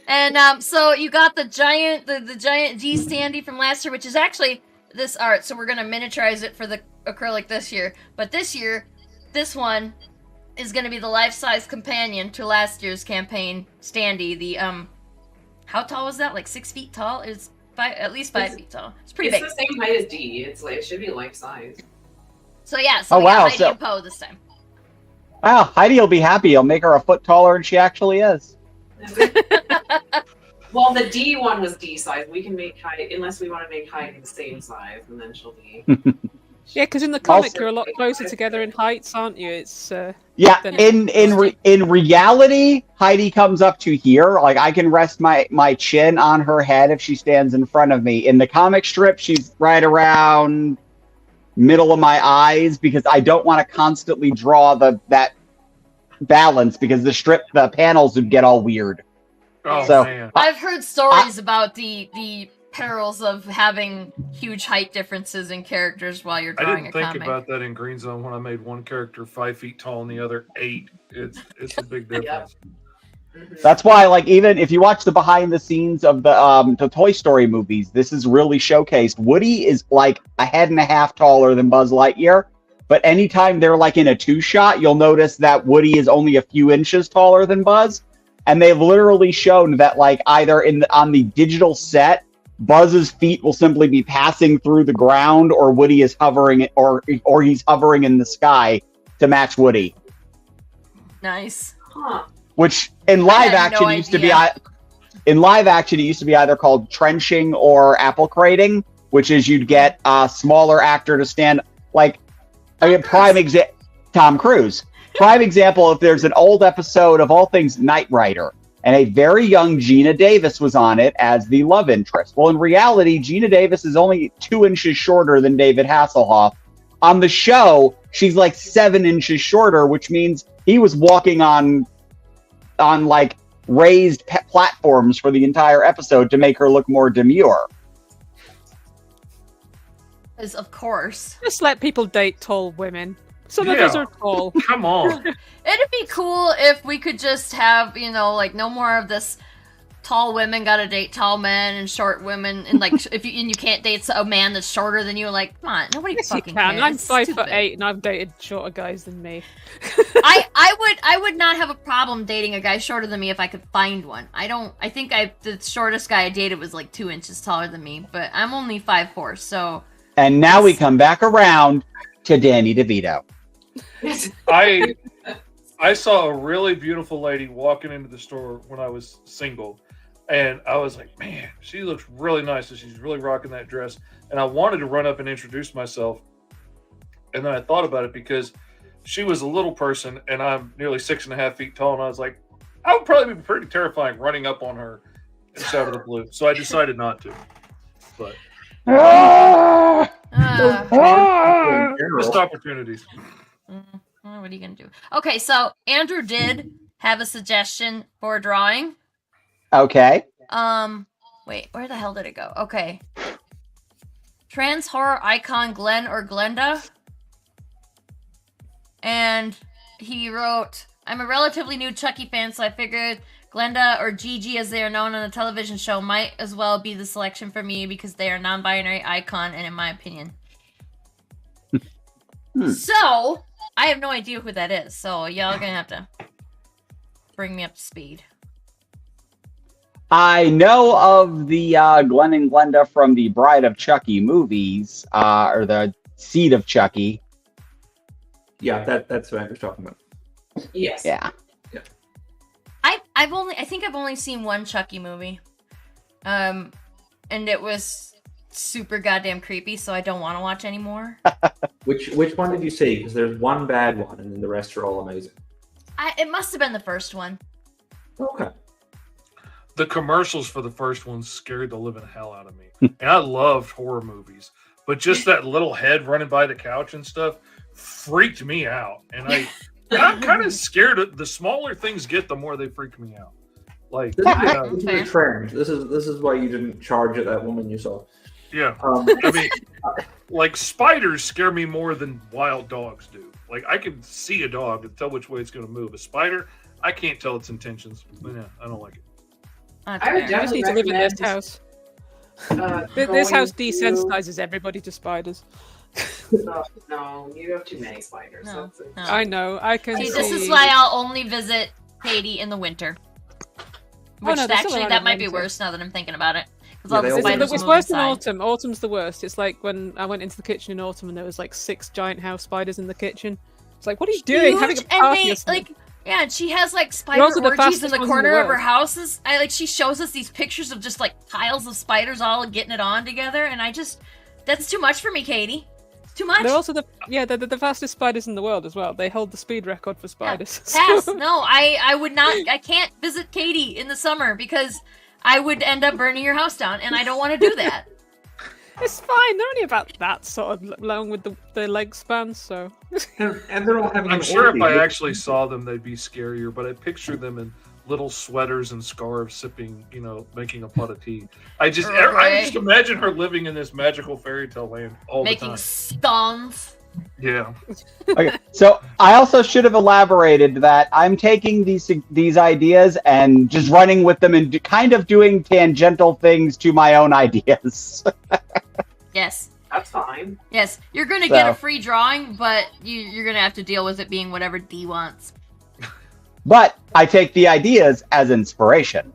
And so you got the giant D standee from last year, which is actually this art, so we're gonna miniaturize it for the acrylic this year. But this year, this one is gonna be the life-size companion to last year's campaign standee. The how tall was that? Like 6 feet tall? It's at least 5 feet tall. It's pretty big. It's the same height as D. It should be life size. So yeah, so we got Heidi and Poe this time. Wow, Heidi will be happy. I'll make her a foot taller than she actually is. Well, the D one was D size. We can make height unless we want to make height the same size, and then she'll be. Yeah, because in the comic Also- you're a lot closer together in heights, aren't you? It's Yeah, Then- in reality, Heidi comes up to here. Like I can rest my chin on her head if she stands in front of me. In the comic strip, she's right around middle of my eyes because I don't want to constantly draw that balance because the panels would get all weird. Oh So- man. I've heard stories about the perils of having huge height differences in characters while you're I drawing didn't a think comic. about that in Green Zone when I made one character 5 feet tall and the other 8. It's a big difference. Mhm. That's why, like, even if you watch the behind the scenes of the Toy Story movies, this is really showcased. Woody is like a head and a half taller than Buzz Lightyear, but anytime they're like in a 2-shot, you'll notice that Woody is only a few inches taller than Buzz. And they've literally shown that, like, either on the digital set, Buzz's feet will simply be passing through the ground, or Woody is hovering, or he's hovering in the sky to match Woody. Nice. Huh. Which in live had no action used to be idea. in live action it used to be either called trenching or apple crating, which is you'd get a smaller actor to stand like Tom Cruise. Prime example, if there's an old episode of all things Knight Rider, and a very young Gina Davis was on it as the love interest. Well, in reality, Gina Davis is only 2 inches shorter than David Hasselhoff. On the show, she's like 7 inches shorter, which means he was walking on like raised platforms for the entire episode to make her look more demure. Because of course. just let people date tall women. Some of Yeah. us are tall. Come on. It'd be cool if we could just have, like no more of this tall women gotta date tall men and short women and like if you can't date a man that's shorter than you, like come on, nobody Yes, you fucking can. cares. I'm It's 5'8" stupid. and I've dated shorter guys than me. I would not have a problem dating a guy shorter than me if I could find one. I think the shortest guy I dated was like 2 inches taller than me, but I'm only 5'4", so And now we come back around to Danny DeVito. I saw a really beautiful lady walking into the store when I was single, and I was like, man, she looks really nice, and she's really rocking that dress. And I wanted to run up and introduce myself, and then I thought about it because she was a little person, and I'm nearly 6.5 feet tall, and I was like, I would probably be pretty terrifying running up on her just out of the blue. So I decided not to. But missed opportunities. What are you gonna do? Okay, so Andrew did have a suggestion for drawing. Okay. Wait, where the hell did it go? Okay. Trans horror icon Glenn or Glenda. And he wrote, I'm a relatively new Chucky fan, so I figured Glenda or Gigi, as they are known on the television show, might as well be the selection for me because they are non-binary icon, and in my opinion. So, I have no idea who that is, so y'all gonna have to bring me up to speed. I know of the Glenn and Glenda from the Bride of Chucky movies, or the Seed of Chucky. Yeah, that's what I was talking about. Yes. Yeah. I think I've only seen one Chucky movie. And it was super goddamn creepy, so I don't want to watch anymore. Which one did you see? Because there's one bad one, and then the rest are all amazing. It must have been the first one. Okay. The commercials for the first one scared the living hell out of me. And I loved horror movies. But just that little head running by the couch and stuff freaked me out. And I'm kind of scared of the smaller things get, the more they freak me out. Like, This yeah, is a trend. This is why you didn't charge at that woman you saw. yeah. Um, I mean, like spiders scare me more than wild dogs do. Like I can see a dog and tell which way it's going to move. A spider, I can't tell its intentions. Yeah, I don't like it. That's I would fair. I just need to live in this recommend, house. This going house to- desensitizes everybody to spiders. No, you have too many spiders. No, That's it. no. I know. I can See, see. this is why I'll only visit Haiti in the winter. Which no, they're still actually, around that in might be winter. worse now that I'm thinking about it. Because Yeah, all they the all- spiders It's will worse move than inside. autumn. Autumn's the worst. It's like when I went into the kitchen in autumn and there was like 6 giant house spiders in the kitchen. It's like, what are you doing? Having a Huge, and party they or something? like Yeah, and she has like spider also the orgies in fastest the ones in corner the of her world. houses. She shows us these pictures of just like piles of spiders all getting it on together, and that's too much for me, Katie. It's too much. They're also they're the fastest spiders in the world as well. They hold the speed record for spiders. Pass. No, I would not. I can't visit Katie in the summer because I would end up burning your house down, and I don't want to do that. It's fine. They're only about that sort of long with the leg spans, so. And they're all having. I'm an sure if orgy. I actually saw them, they'd be scarier. But I picture them in little sweaters and scarves, sipping, making a pot of tea. I just imagine her living in this magical fairy tale land all the Making time. scones. Yeah. Okay, so I also should have elaborated that I'm taking these ideas and just running with them and kind of doing tangential things to my own ideas. Yes. That's fine. Yes. You're gonna get a free drawing, but you're gonna have to deal with it being whatever Dee wants. But I take the ideas as inspiration.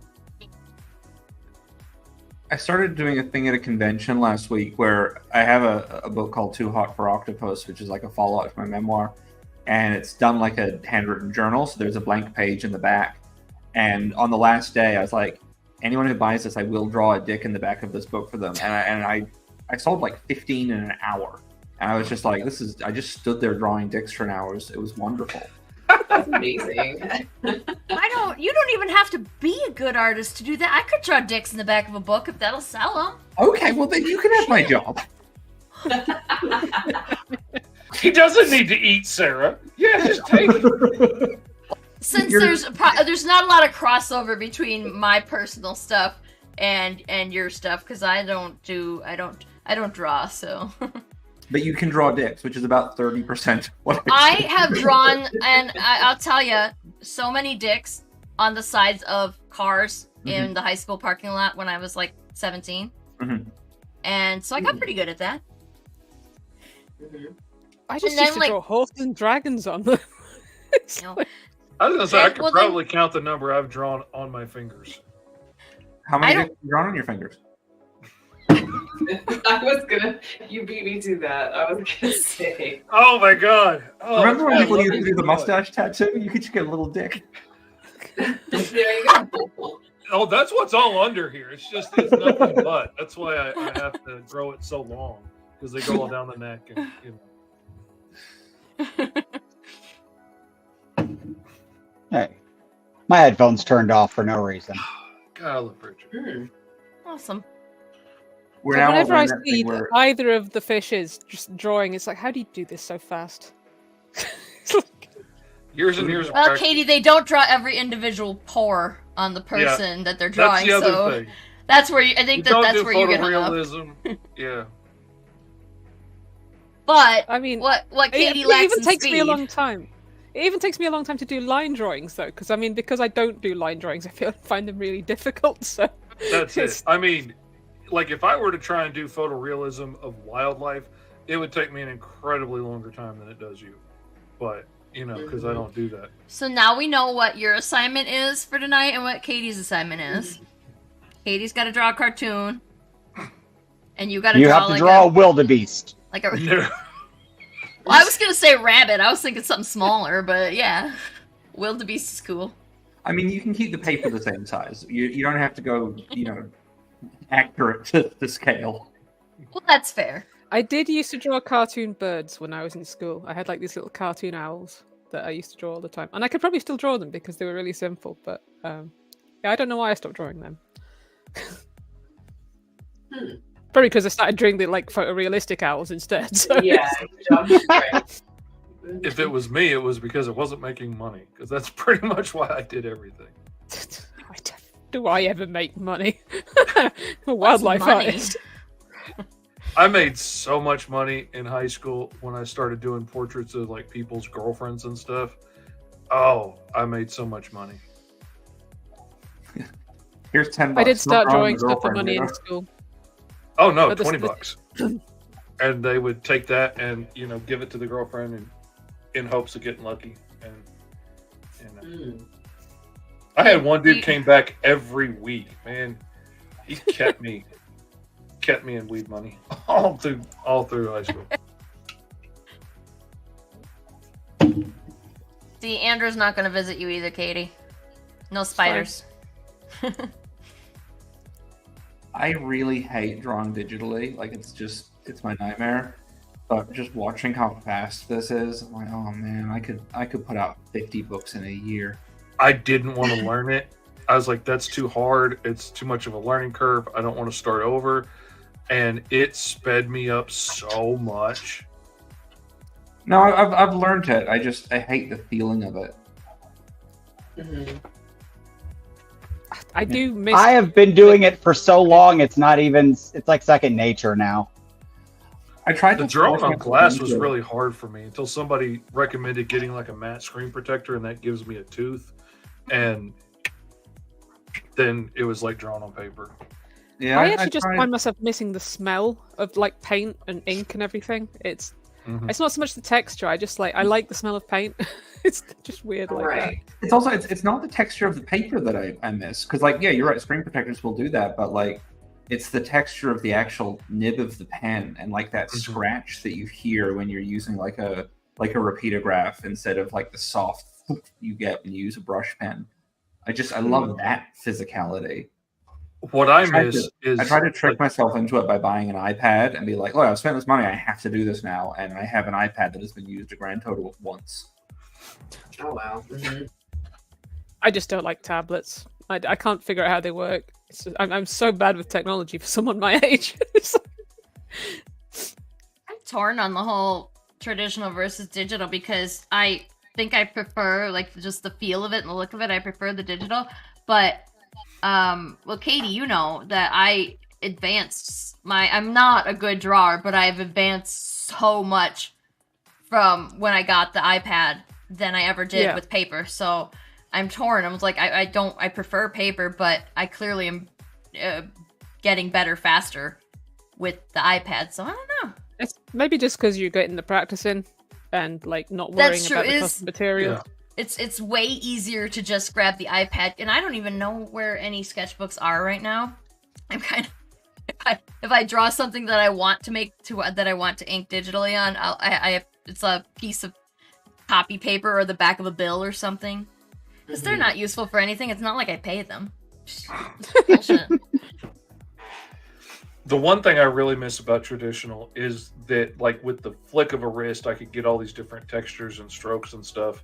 I started doing a thing at a convention last week where I have a book called Too Hot for Octopus, which is like a follow-up to my memoir. And it's done like a handwritten journal, so there's a blank page in the back. And on the last day, I was like, anyone who buys this, I will draw a dick in the back of this book for them. And I sold like 15 in an hour. And I was just like, I just stood there drawing dicks for an hour. It was wonderful. That's amazing. You don't even have to be a good artist to do that. I could draw dicks in the back of a book if that'll sell them. Okay, well then you can have my job. He doesn't need to eat, Sarah. Yeah, just take it. Since there's not a lot of crossover between my personal stuff and your stuff, because I don't draw, so. But you can draw dicks, which is about 30% what I have drawn, and I'll tell you, so many dicks on the sides of cars in the high school parking lot when I was like 17. Mm-hmm. And so I got pretty good at that. I just And used then, to draw horses and dragons on them. You know, I was gonna say I could well, probably count the number I've drawn on my fingers. How many dicks have you drawn on your fingers? You beat me to that. I was gonna say. Oh my god! Oh, Remember when people love used to do the this mustache tattoo? You could just get a little dick. There you go. Oh, that's what's all under here. It's nothing but. That's why I have to grow it so long, because they go all down the neck and Hey, my headphones turned off for no reason. God, I love Richard. awesome. We're So now whenever over I in that see thing where either of the fishes just drawing, it's like, how do you do this so fast? It's like, Years and years of Well, practice. Katie, they don't draw every individual pore on the person that they're drawing, That's the so other thing. that's where I think Don't that's do where you get hung up. photorealism. Yeah. But I mean, what Katie it lacks even in takes speed. me a long time. It even takes me a long time to do line drawings, though, because I don't do line drawings, I find them really difficult. So That's it. I mean, like if I were to try and do photorealism of wildlife, it would take me an incredibly longer time than it does you. But, because I don't do that. So now we know what your assignment is for tonight and what Katie's assignment is. Katie's got to draw a cartoon, and you got to You draw have to like draw a wildebeest. like a. No. Well, I was gonna say rabbit. I was thinking something smaller, but yeah, wildebeest is cool. I mean, you can keep the paper the same size. You don't have to go, accurate to the scale. Well, that's fair. I did used to draw cartoon birds when I was in school. I had like these little cartoon owls that I used to draw all the time, and I could probably still draw them because they were really simple. But yeah, I don't know why I stopped drawing them. Probably because I started drawing the photorealistic owls instead. So Yeah. Right. If it was me, it was because it wasn't making money. Because that's pretty much why I did everything. do I ever make money? I'm a wildlife money? artist. I made so much money in high school when I started doing portraits of like people's girlfriends and stuff. Oh, I made so much money. Here's $10. I did start Not drawing the stuff for girlfriend, money you know? in school. Oh no, But the- $20. And they would take that and give it to the girlfriend and in hopes of getting lucky. And I had one dude came back every week. Man, he kept me in weed money all through high school. See, Andrew's not going to visit you either, Katie. No spiders. I really hate drawing digitally. Like, it's my nightmare. But just watching how fast this is, I'm like, oh man, I could put out 50 books in a year. I didn't want to learn it. I was like, that's too hard. It's too much of a learning curve. I don't want to start over. And it sped me up so much. No, I've learned it. I hate the feeling of it. Mm-hmm. I do miss. I have been doing it for so long, it's like second nature now. I tried The to drawing force on glass was myself really hard for me until somebody recommended getting like a matte screen protector, and that gives me a tooth. And then it was like drawing on paper. Yeah, I actually just tried. find myself missing the smell of like paint and ink and everything. It's not so much the texture. I like the smell of paint. It's just weird like that. It's also it's not the texture of the paper that I miss, because like, yeah, you're right, screen protectors will do that, but like it's the texture of the actual nib of the pen and like that scratch that you hear when you're using like a repeatograph instead of like the soft you get when you use a brush pen. I love that physicality. What I miss is I try to trick myself into it by buying an iPad and be like, "Look, I've spent this money. I have to do this now." And I have an iPad that has been used a grand total of once. Oh wow. Mm-hmm. I just don't like tablets. I can't figure out how they work. I'm so bad with technology for someone my age. I'm torn on the whole traditional versus digital because I think I prefer like just the feel of it and the look of it. I prefer the digital, but well, Katie, you know that I advanced I'm not a good drawer, but I've advanced so much from when I got the iPad than I ever did with paper. So I'm torn. I was like, I prefer paper, but I clearly am getting better faster with the iPad. So I don't know. It's maybe just because you're getting the practice in and like not worrying about the custom material. Yeah. It's way easier to just grab the iPad, and I don't even know where any sketchbooks are right now. I'm kind of if I draw something that I want to that I want to ink digitally on, it's a piece of copy paper or the back of a bill or something, because they're not useful for anything. It's not like I pay them. Bullshit. The one thing I really miss about traditional is that, like, with the flick of a wrist, I could get all these different textures and strokes and stuff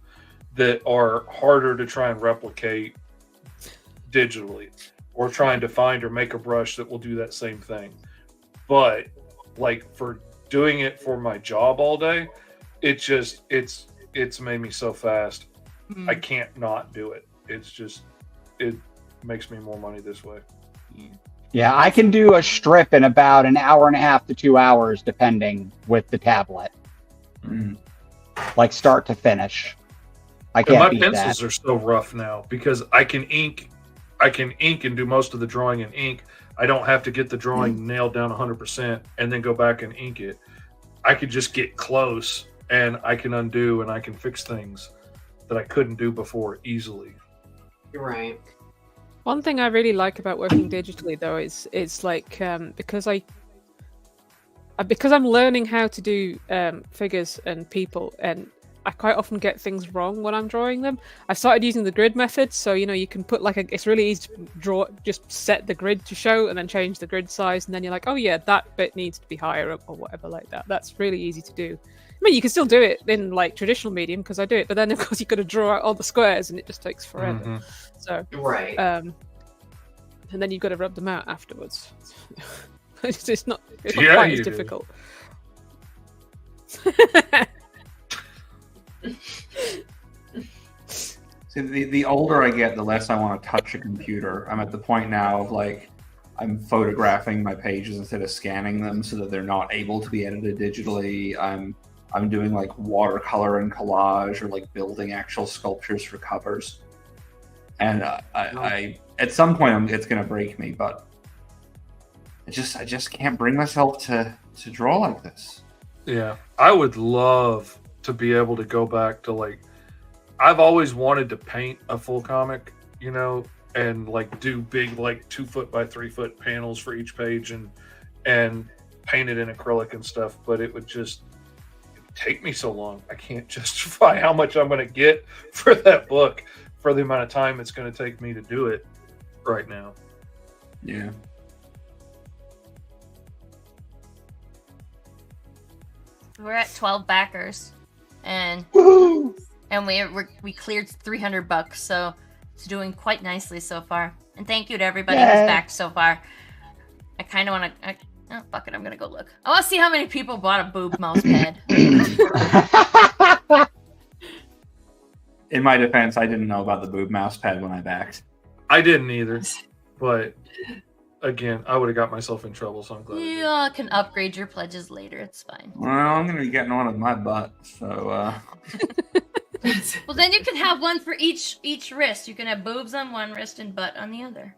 that are harder to try and replicate digitally, or trying to find or make a brush that will do that same thing. But like for doing it for my job all day, it's made me so fast. I can't not do it. It makes me more money this way. Yeah, I can do a strip in about an hour and a half to 2 hours, depending with the tablet. Like start to finish. I can't my beat pencils that. are so rough now because I can ink and do most of the drawing in ink. I don't have to get the drawing nailed down 100% and then go back and ink it. I could just get close and I can undo and I can fix things that I couldn't do before easily. You're right. One thing I really like about working digitally, though, is it's like because I'm learning how to do figures and people, and I quite often get things wrong when I'm drawing them. I've started using the grid method, so you can put it's really easy to draw, just set the grid to show and then change the grid size, and then you're like, oh yeah, that bit needs to be higher up or whatever like that. That's really easy to do. I mean, you can still do it in like traditional medium because I do it, but then of course you've got to draw out all the squares and it just takes forever. So Right. and then you've got to rub them out afterwards. it's not Yeah, quite you as do. difficult. See, the older I get, the less I want to touch a computer. I'm at the point now of like, I'm photographing my pages instead of scanning them so that they're not able to be edited digitally. I'm doing like watercolor and collage, or like building actual sculptures for covers. And I at some point it's gonna break me, but I just can't bring myself to draw like this. Yeah, I would love to be able to go back to like, I've always wanted to paint a full comic, and like do big like 2 foot by 3 foot panels for each page and paint it in acrylic and stuff. But it would just take me so long. I can't justify how much I'm going to get for that book for the amount of time it's going to take me to do it right now. Yeah. We're at 12 backers, and we cleared $300, so it's doing quite nicely so far. And thank you to everybody who's backed so far. I kind of want to. Oh, fuck it, I'm gonna go look. I want to see how many people bought a boob mouse pad. In my defense, I didn't know about the boob mouse pad when I backed. I didn't either, but again, I would have got myself in trouble, so I'm glad. You all can upgrade your pledges later. It's fine. Well, I'm gonna be getting one of my butt, so. Well, then you can have one for each wrist. You can have boobs on one wrist and butt on the other.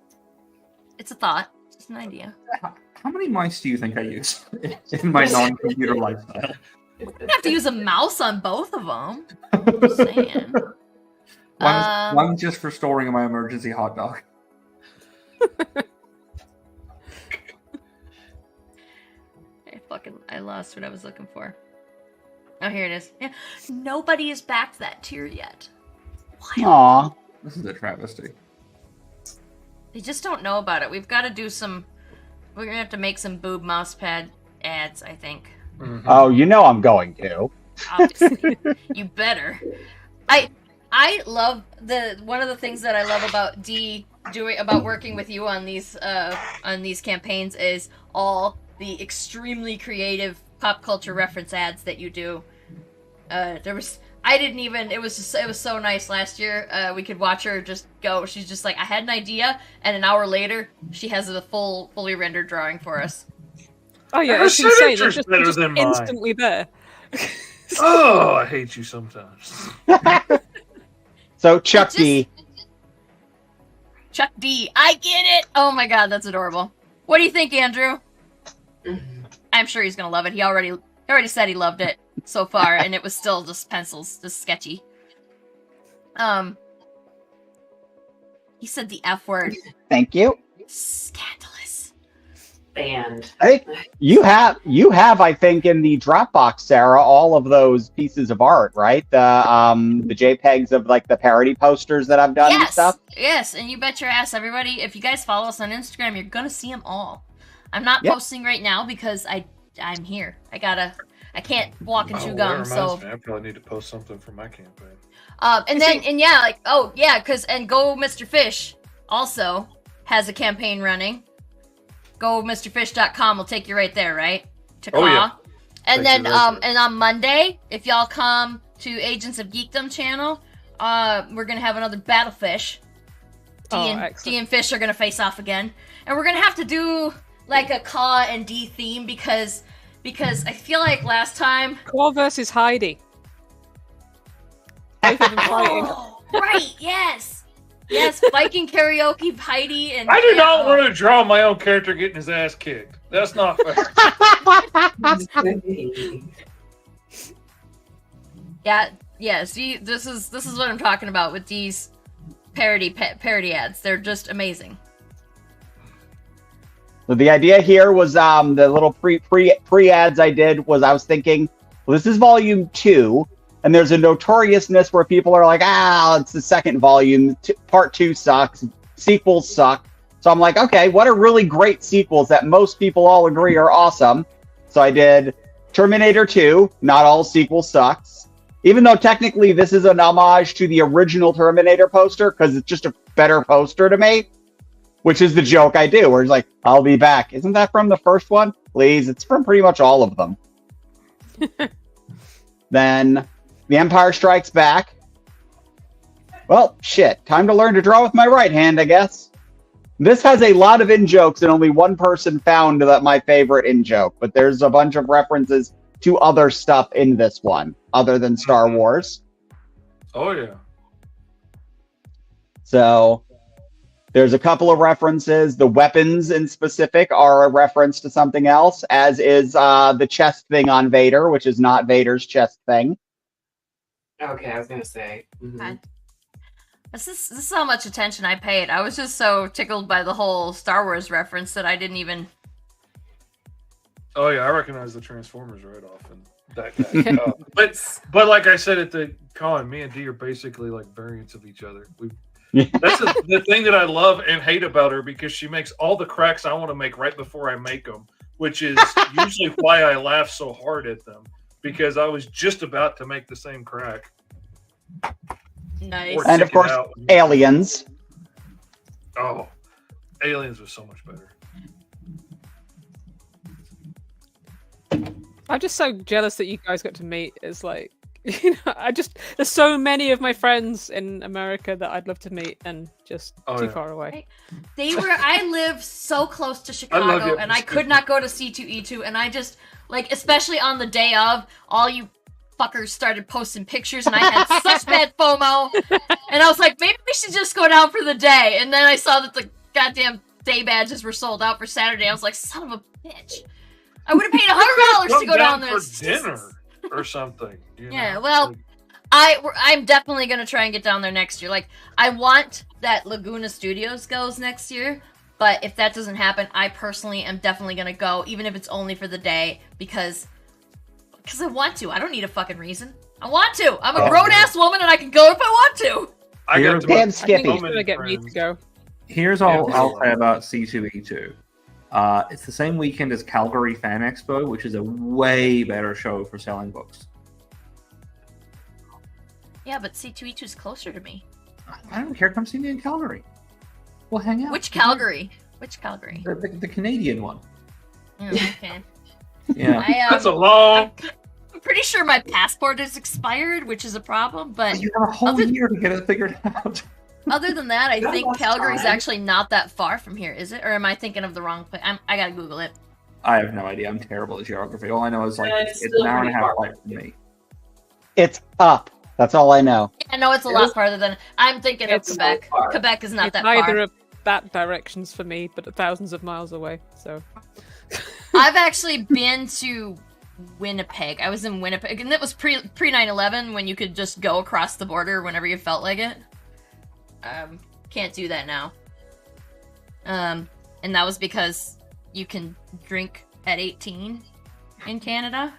It's a thought. It's an idea. How many mice do you think I use in my non-computer lifestyle? You have to use a mouse on both of them. I'm just saying. One's just for storing my emergency hot dog. I lost what I was looking for. Oh, here it is. Yeah. Nobody has backed that tier yet. Why? Aw. This is a travesty. They just don't know about it. We've got to do some... We're going to have to make some boob mousepad ads, I think. Mm-hmm. Oh, you know I'm going to. Obviously. You better. I love one of the things that I love about Dee about working with you on these campaigns is all the extremely creative pop culture reference ads that you do. It was so nice last year. We could watch her just go. She's just like, I had an idea, and an hour later, she has a fully rendered drawing for us. Oh yeah, Her it's insane. signature's It's better just than mine. instantly there. Oh, I hate you sometimes. So, Chuck D. Chuck D. I get it! Oh my god, that's adorable. What do you think, Andrew? I'm sure he's gonna love it. He already said he loved it so far, and it was still just pencils, just sketchy. He said the F word. Thank you. Scandalous. Banned. I think you have, I think, in the Dropbox, Sarah, all of those pieces of art, right? The JPEGs of like the parody posters that I've done and stuff. Yes, and you bet your ass, everybody. If you guys follow us on Instagram, you're gonna see them all. I'm not posting right now because I'm here. I can't walk and chew gum. So I probably need to post something for my campaign. Go Mr. Fish also has a campaign running. Go MrFish.com will take you right there, right? To Claw. Oh, yeah. And Takes then you right there. and on Monday, if y'all come to Agents of Geekdom channel, we're gonna have another Battlefish. D and Fish are gonna face off again. And we're gonna have to do like a Claw and D theme because I feel like last time Claw versus Heidi. Both of them fighting. Oh, right, yes. Yes, Viking karaoke, Heidi, and... I do not want to draw my own character getting his ass kicked. That's not fair. Yeah, see, this is what I'm talking about with these parody ads. They're just amazing. So the idea here was the little pre ads I did was I was thinking, well, this is volume 2. And there's a notoriousness where people are like, it's the second volume. Part 2 sucks. Sequels suck. So I'm like, okay, what are really great sequels that most people all agree are awesome? So I did Terminator 2. Not all sequels sucks. Even though technically this is an homage to the original Terminator poster because it's just a better poster to me. Which is the joke I do. Where it's like, I'll be back. Isn't that from the first one? Please. It's from pretty much all of them. Then... The Empire Strikes Back. Well, shit. Time to learn to draw with my right hand, I guess. This has a lot of in-jokes, and only one person found that my favorite in-joke. But there's a bunch of references to other stuff in this one, other than Star Wars. Oh, yeah. So, there's a couple of references. The weapons in specific are a reference to something else, as is the chest thing on Vader, which is not Vader's chest thing. Okay, I was gonna say. Mm-hmm. This is how much attention I paid. I was just so tickled by the whole Star Wars reference that I didn't even... Oh yeah, I recognize the Transformers right off. And That guy. But like I said at the con, me and Dee are basically like variants of each other. That's the thing that I love and hate about her, because she makes all the cracks I want to make right before I make them, which is usually why I laugh so hard at them, because I was just about to make the same crack. Nice. And of course, Aliens. Oh, Aliens was so much better. I'm just so jealous that you guys got to meet. It's like, there's so many of my friends in America that I'd love to meet, and just too far away. I live so close to Chicago, and I could not go to C2E2, and I just, like, especially on the day of, all you fuckers started posting pictures, and I had such bad FOMO, and I was like, maybe we should just go down for the day, and then I saw that the goddamn day badges were sold out for Saturday. I was like, son of a bitch. I would have paid $100 to go down there for dinner or something. Yeah, well, I'm definitely gonna try and get down there next year. Like, I want that Laguna Studios goes next year, but if that doesn't happen, I personally am definitely gonna go, even if it's only for the day, because I want to. I don't need a fucking reason. I want to. I'm a grown ass woman, and I can go if I want to. I got to. Damn Skippy. It's gonna get me to go. Here's all I'll say about C2E2. It's the same weekend as Calgary Fan Expo, which is a way better show for selling books. Yeah, but C2E2 is closer to me. I don't care. Come see me in Calgary. We'll hang out. Which Calgary? Which Calgary? The Canadian one. Oh, okay. Yeah. That's a long. I'm pretty sure my passport is expired, which is a problem, but You have a whole year to get it figured out. other than that, I That think was Calgary's fine. actually not that far from here, is it? Or am I thinking of the wrong place? I gotta Google it. I have no idea. I'm terrible at geography. All I know is like Yeah, it's it's an still hour and a pretty half far flight from me. It's up. That's all I know. I know it's a lot farther than I'm thinking of It's so Quebec. far. Quebec is not It's that neither far. of that directions for me, but thousands of miles away. So I've actually been to Winnipeg. I was in Winnipeg, and it was pre 9/11 when you could just go across the border whenever you felt like it. Can't do that now. And that was because you can drink at 18 in Canada.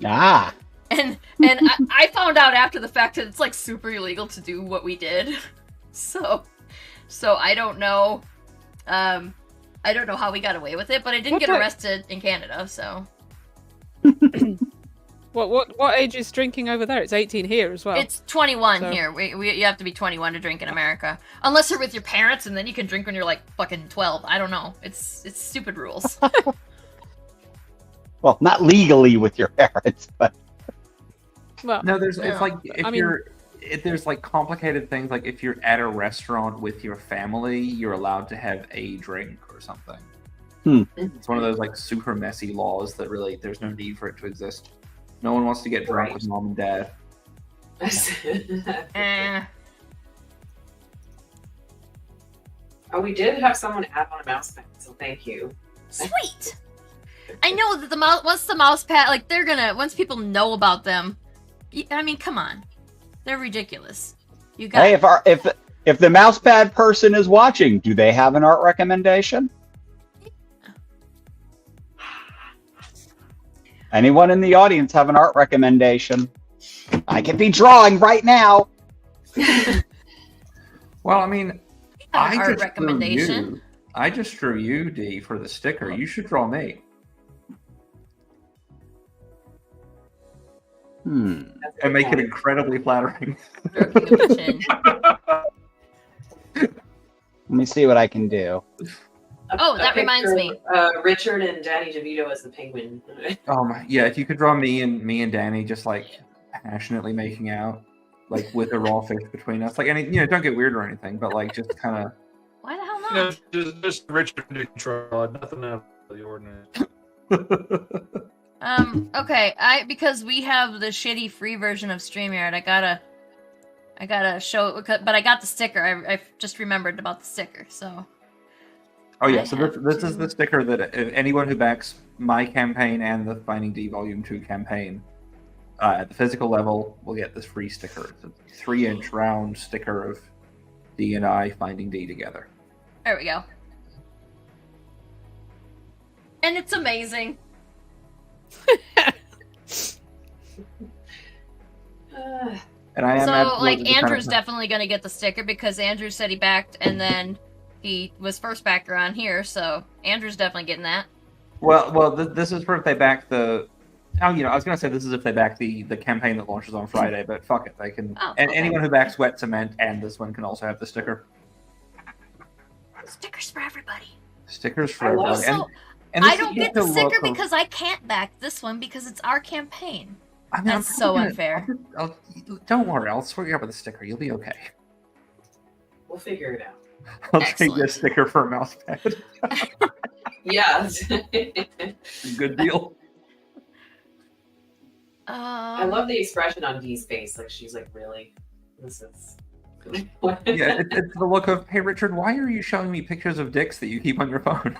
Ah. And I found out after the fact that it's like super illegal to do what we did. So I don't know. I don't know how we got away with it, but I didn't get arrested in Canada. So what age is drinking over there? It's 18 here as well. it's 21 So- here. You have to be 21 to drink in America, unless you're with your parents, and then you can drink when you're like fucking 12. I don't know. It's stupid rules. Well, not legally with your parents, but Well, No, there's Yeah. it's like there's like complicated things, like if you're at a restaurant with your family, you're allowed to have a drink or something. It's one of those like super messy laws that really there's no need for it to exist. No one wants to get drunk Right. with mom and dad. Oh, we did have someone add on a mouse pad, so thank you. Sweet. I know that once the mouse pad, like once people know about them. I mean, come on, they're ridiculous. You got. hey, if the mousepad person is watching, do they have an art recommendation? Anyone in the audience have an art recommendation? I could be drawing right now. Well, I mean, Have an I art just recommendation. Drew you. I just drew you, D, for the sticker. You should draw me. And make it incredibly flattering. Stroking of the chin. Let me see what I can do. Oh, that reminds me. Richard and Danny DeVito as the penguin. Oh my, yeah! If you could draw me and Danny just like passionately making out, like with a raw fish between us, like any, don't get weird or anything, but like just kind of. Why the hell not? Just Richard in control. Nothing out of the ordinary. Okay, because we have the shitty free version of StreamYard, I gotta show, but I got the sticker. I just remembered about the sticker, so. Oh yeah, so this is the sticker that anyone who backs my campaign and the Finding Dee Volume 2 campaign at the physical level will get this free sticker. It's a 3-inch round sticker of Dee and I finding Dee together. There we go. And it's amazing. And I am So, absolutely like, the kind of Andrew's person- definitely gonna get the sticker because Andrew said he backed, and then he was first backer on here, so Andrew's definitely getting that. Well, this is for if they back the. Oh, I was gonna say this is if they back the campaign that launches on Friday, but fuck it, they can. Oh, and okay. anyone who backs Wet Cement and this one can also have the sticker. Stickers for everybody. Stickers for I love everybody. So, And this I is don't just get the a sticker look of- because I can't back this one because it's our campaign. I mean, That's I'm so probably unfair. Don't worry, I'll sort you out with a sticker. You'll be okay. We'll figure it out. I'll take you a Excellent. sticker for a mouse pad. Yes. Good deal. I love the expression on Dee's face. Like she's like, really? This is. Yeah, it's the look of, hey Richard, why are you showing me pictures of dicks that you keep on your phone?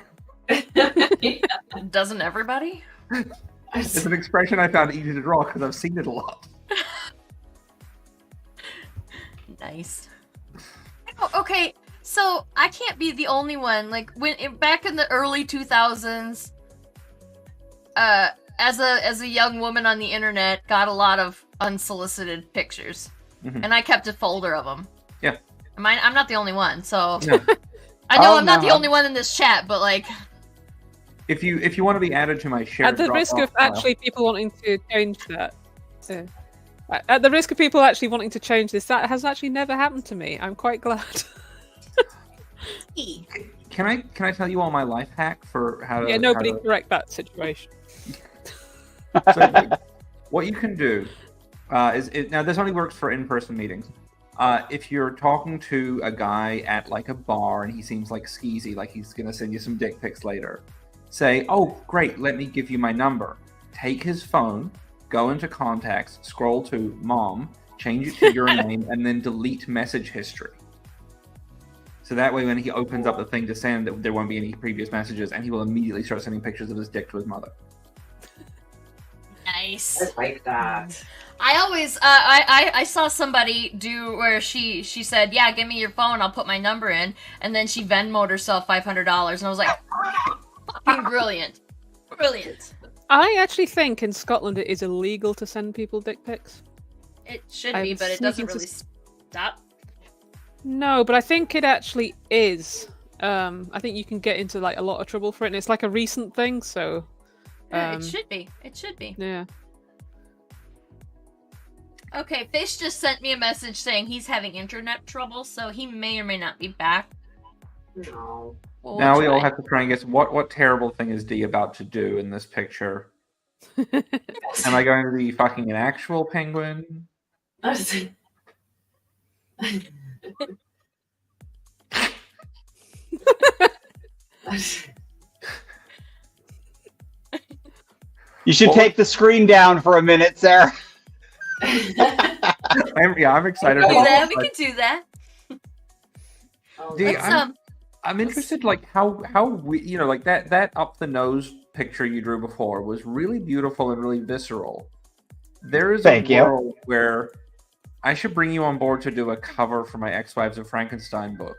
Doesn't everybody? It's an expression I found easy to draw because I've seen it a lot. Nice. Oh, okay, so I can't be the only one. Like back in the early 2000s, as a young woman on the internet, got a lot of unsolicited pictures, and I kept a folder of them. Yeah. I'm not the only one, so No. I know Oh, I'm not no. the only one in this chat, but like, If you want to be added to my shared At the risk Dropbox of file- actually people wanting to change that. At the risk of people actually wanting to change this, that has actually never happened to me. I'm quite glad. Can I tell you all my life hack for how to? Yeah, nobody how to- correct that situation. So, what you can do now this only works for in-person meetings. If you're talking to a guy at like a bar and he seems like skeezy, like he's gonna send you some dick pics later, say, "Oh, great, let me give you my number." Take his phone, go into contacts, scroll to mom, change it to your name, and then delete message history. So that way, when he opens up the thing to send, there won't be any previous messages, and he will immediately start sending pictures of his dick to his mother. nice. I like that. I always I saw somebody do where she said, "Yeah, give me your phone, I'll put my number in," and then she Venmo'd herself $500, and I was like, "Fucking brilliant, brilliant." I actually think in Scotland it is illegal to send people dick pics. It should I'm be, but it doesn't sneaking really stop. No, but I think it actually is. I think you can get into like a lot of trouble for it, and it's like a recent thing. So Yeah, it should be. It should be. yeah. Okay, Fish just sent me a message saying he's having internet trouble, so he may or may not be back. No. We'll Now we all try. have to try and guess what terrible thing is Dee about to do in this picture. Am I going to be fucking an actual penguin? You should take the screen down for a minute, Sarah. I'm excited. We can do for that. this. We can do that. Oh, Dee, Let's I'm interested, like how we, like that up the nose picture you drew before was really beautiful and really visceral. There is Thank a you. world where I should bring you on board to do a cover for my Ex-Wives of Frankenstein book,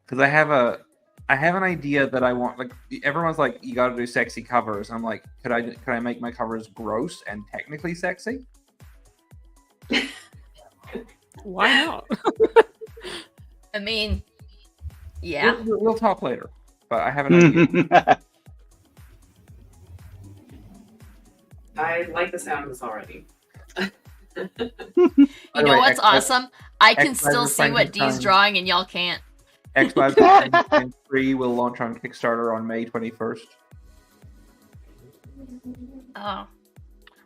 because I have an idea that I want. Like everyone's like, you got to do sexy covers. I'm like, could I make my covers gross and technically sexy? Why not? I mean, yeah. We'll talk later, but I have an idea. I like the sound of this already. You the know way, what's Ex-Wives- awesome? I can Ex-Wives still of see what Dee's Frankenstein. drawing, and y'all can't. Ex-Wives of Frankenstein 3 will launch on Kickstarter on May 21st. Oh.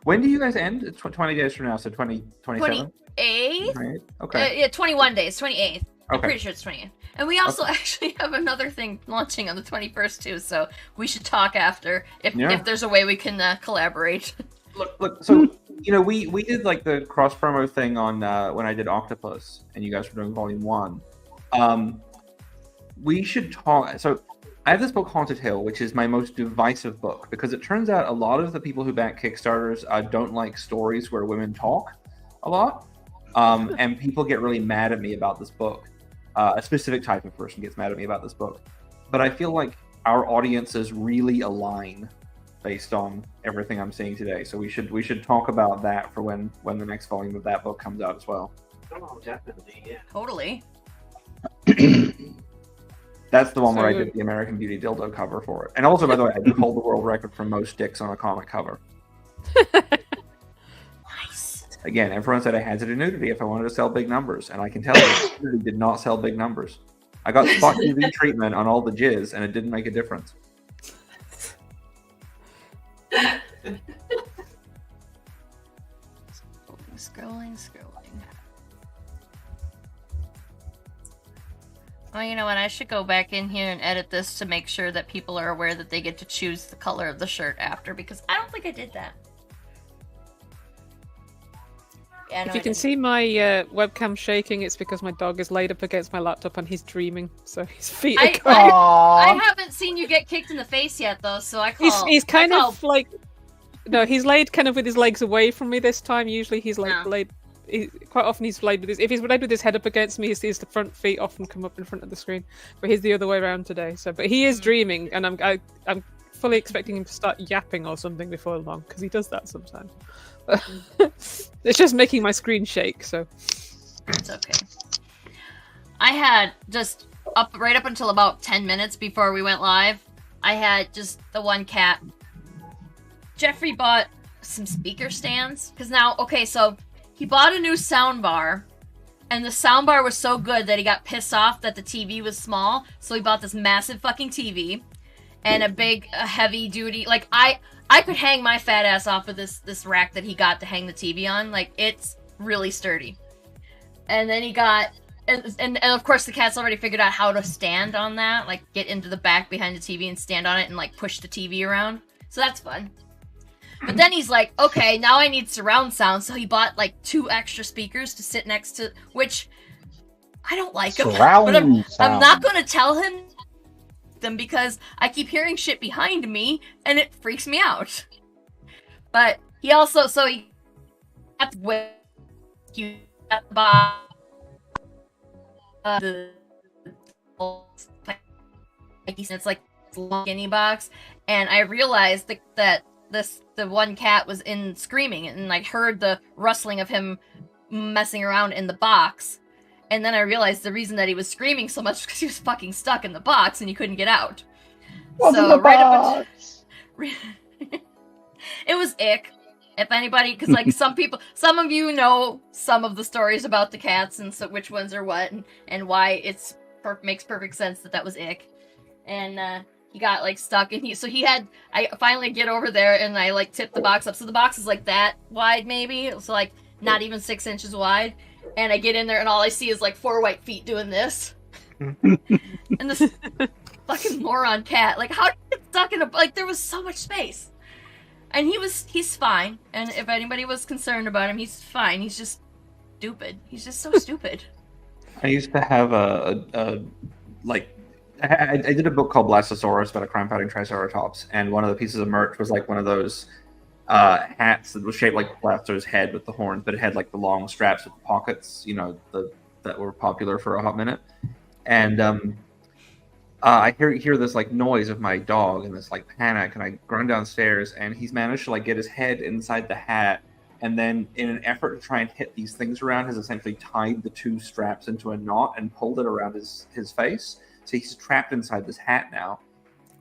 When do you guys end? It's 20 days from now, so 27? 28th? Okay. Yeah, 21 days, 28th. I'm Okay. pretty sure it's 28th. And we also actually have another thing launching on the 21st too, so we should talk after if there's a way we can collaborate. Look. So we did like the cross promo thing on when I did Octopus, and you guys were doing Volume 1. We should talk. So I have this book, Haunted Hill, which is my most divisive book because it turns out a lot of the people who back Kickstarters don't like stories where women talk a lot, and people get really mad at me about this book. A specific type of person gets mad at me about this book, but I feel like our audiences really align based on everything I'm seeing today. So we should talk about that for when the next volume of that book comes out as well. Oh, definitely, yeah. Totally. That's the one where I So- did the American Beauty dildo cover for it. And also, by the way, I did hold the world record for most dicks on a comic cover. Nice. Again, everyone said I had to do nudity if I wanted to sell big numbers, and I can tell you, nudity did not sell big numbers. I got spot UV treatment on all the jizz, and it didn't make a difference. Scrolling. Oh, you know what? I should go back in here and edit this to make sure that people are aware that they get to choose the color of the shirt after, because I don't think I did that. Yeah, no, If you can see my webcam shaking, it's because my dog is laid up against my laptop and he's dreaming, so his feet are going. I haven't seen you get kicked in the face yet, though, so I call. He's kind I call- of like, no, he's laid kind of with his legs away from me this time. Usually he's like No. laid. Quite often he's laid with his. If he's laid with his head up against me, his the front feet often come up in front of the screen. But he's the other way around today. So, but he is dreaming, and I'm fully expecting him to start yapping or something before long because he does that sometimes. It's just making my screen shake. So It's okay. I had just right up until about 10 minutes before we went live, I had just the one cat. Jeffrey bought some speaker stands because now, okay, so he bought a new sound bar, and the sound bar was so good that he got pissed off that the TV was small, so he bought this massive fucking TV and a big, heavy duty, like, I could hang my fat ass off of this rack that he got to hang the TV on. Like, it's really sturdy. And then he got, and of course the cat's already figured out how to stand on that, like get into the back behind the TV and stand on it and like push the TV around. So that's fun. But then he's like, okay, now I need surround sound, so he bought like 2 extra speakers to sit next to, which I don't like them. Surround But I'm sound. not going to tell him them because I keep hearing shit behind me and it freaks me out. But he also, so he that's with you at the bottom the it's like a skinny box, and I realized that the one cat was in screaming, and I heard the rustling of him messing around in the box. And then I realized the reason that he was screaming so much was because he was fucking stuck in the box and he couldn't get out. What's in So the right up box? it was ick. If anybody, because like some of you know some of the stories about the cats and so which ones are what and why it's makes perfect sense that was ick. And he got like stuck, and I finally get over there and I like tip the box up, so the box is like that wide maybe, so like not even 6 inches wide. And I get in there, and all I see is like 4 white feet doing this. And this fucking moron cat, like, how did he get stuck in there was so much space. And he's fine. And if anybody was concerned about him, he's fine. He's just stupid. He's just so stupid. I used to have I did a book called Blastosaurus about a crime-fighting Triceratops, and one of the pieces of merch was like one of those hats that was shaped like Blasto's head with the horns, but it had like the long straps with the pockets, you know, that were popular for a hot minute. And I hear this like noise of my dog and this like panic, and I run downstairs, and he's managed to like get his head inside the hat, and then in an effort to try and hit these things around, has essentially tied the 2 straps into a knot and pulled it around his face. So he's trapped inside this hat now.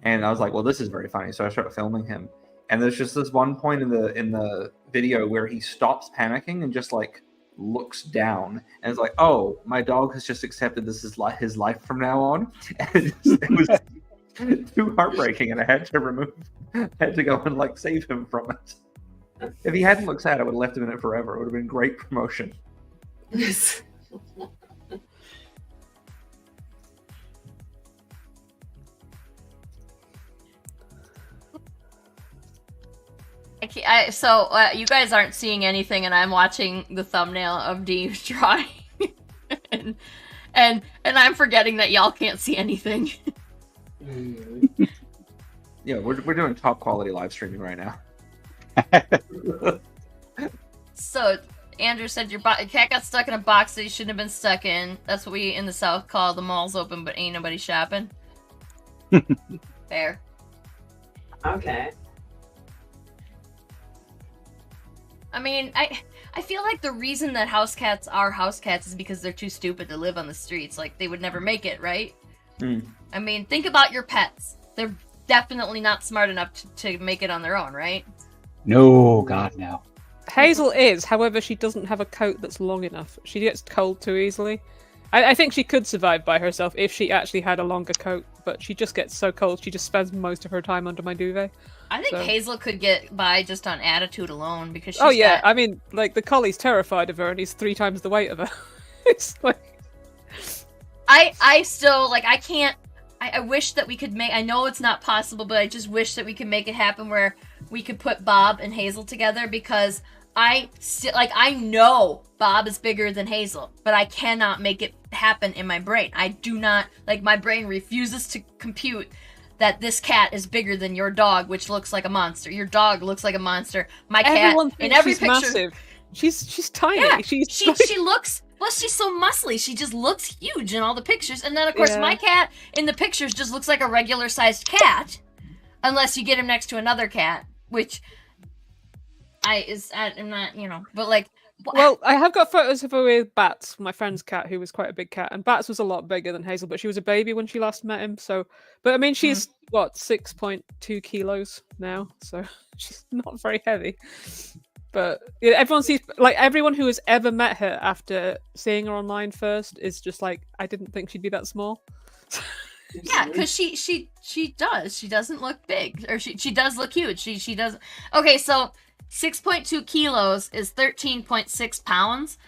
And I was like, well, this is very funny. So I started filming him. And there's just this one point in the video where he stops panicking and just like looks down and is like, oh, my dog has just accepted this is his life from now on. And it was too heartbreaking, and I had to go and like save him from it. If he hadn't looked sad, I would have left him in it forever. It would have been great promotion. So you guys aren't seeing anything, and I'm watching the thumbnail of Dee drawing, and I'm forgetting that y'all can't see anything. Yeah, we're doing top quality live streaming right now. So Andrew said your cat got stuck in a box that he shouldn't have been stuck in. That's what we in the South call the mall's open, but ain't nobody shopping. Fair. Okay. I mean, I feel like the reason that house cats are house cats is because they're too stupid to live on the streets. Like, they would never make it, right? I mean, think about your pets. They're definitely not smart enough to make it on their own, right? No, God, no. Hazel is, however, she doesn't have a coat that's long enough. She gets cold too easily. I think she could survive by herself if she actually had a longer coat, but she just gets so cold, she just spends most of her time under my duvet. I think Hazel could get by just on attitude alone, because she's I mean, like, the collie's terrified of her, and he's 3 times the weight of her. It's like... I still, like, I can't... I wish that we could make... I know it's not possible, but I just wish that we could make it happen where we could put Bob and Hazel together, because I know Bob is bigger than Hazel, but I cannot make it happen in my brain. I do not... Like, my brain refuses to compute that this cat is bigger than your dog, which looks like a monster. Your dog looks like a monster. My cat, in every she's picture... massive. She's tiny. Yeah, she looks... Well, she's so muscly. She just looks huge in all the pictures. And then, of course, my cat in the pictures just looks like a regular-sized cat. Unless you get him next to another cat, which... I'm not, you know... But, like... Well, I have got photos of her with Bats, my friend's cat, who was quite a big cat, and Bats was a lot bigger than Hazel, but she was a baby when she last met him, so... But, I mean, she's, 6.2 kilos now, so she's not very heavy. But everyone who has ever met her after seeing her online first is just like, I didn't think she'd be that small. Yeah, because she does. She doesn't look big, or she does look huge. She does. Okay, so 6.2 kilos is 13.6 pounds,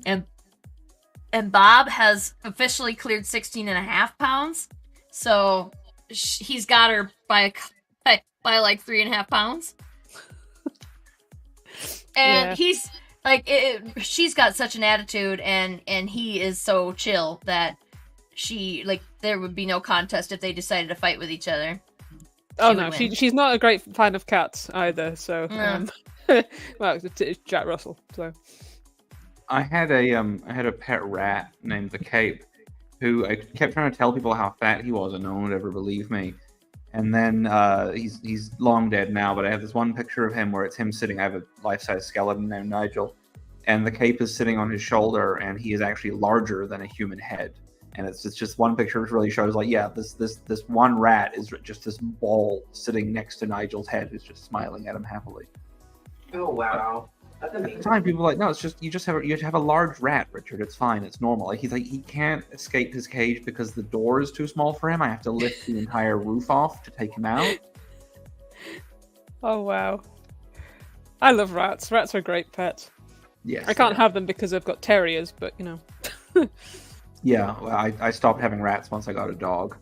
and Bob has officially cleared 16.5 pounds. So he's got her by like 3.5 pounds. And he's like, she's got such an attitude, and he is so chill that there would be no contest if they decided to fight with each other. Oh no, she's not a great fan of cats either. So, well, it's Jack Russell. So, I had a pet rat named the Cape, who I kept trying to tell people how fat he was, and no one would ever believe me. And then he's long dead now, but I have this one picture of him where it's him sitting. I have a life-size skeleton named Nigel, and the Cape is sitting on his shoulder, and he is actually larger than a human head. And it's just one picture which really shows, like, yeah, this one rat is just this ball sitting next to Nigel's head, who's just smiling at him happily. Oh wow. That's amazing. At the time, people were like, no, it's just you have a large rat, Richard. It's fine. It's normal. Like, he's like, he can't escape his cage because the door is too small for him. I have to lift the entire roof off to take him out. Oh wow, I love rats. Rats are great pets. Yes, I can't have them because I've got terriers, but you know. Yeah, well, I stopped having rats once I got a dog.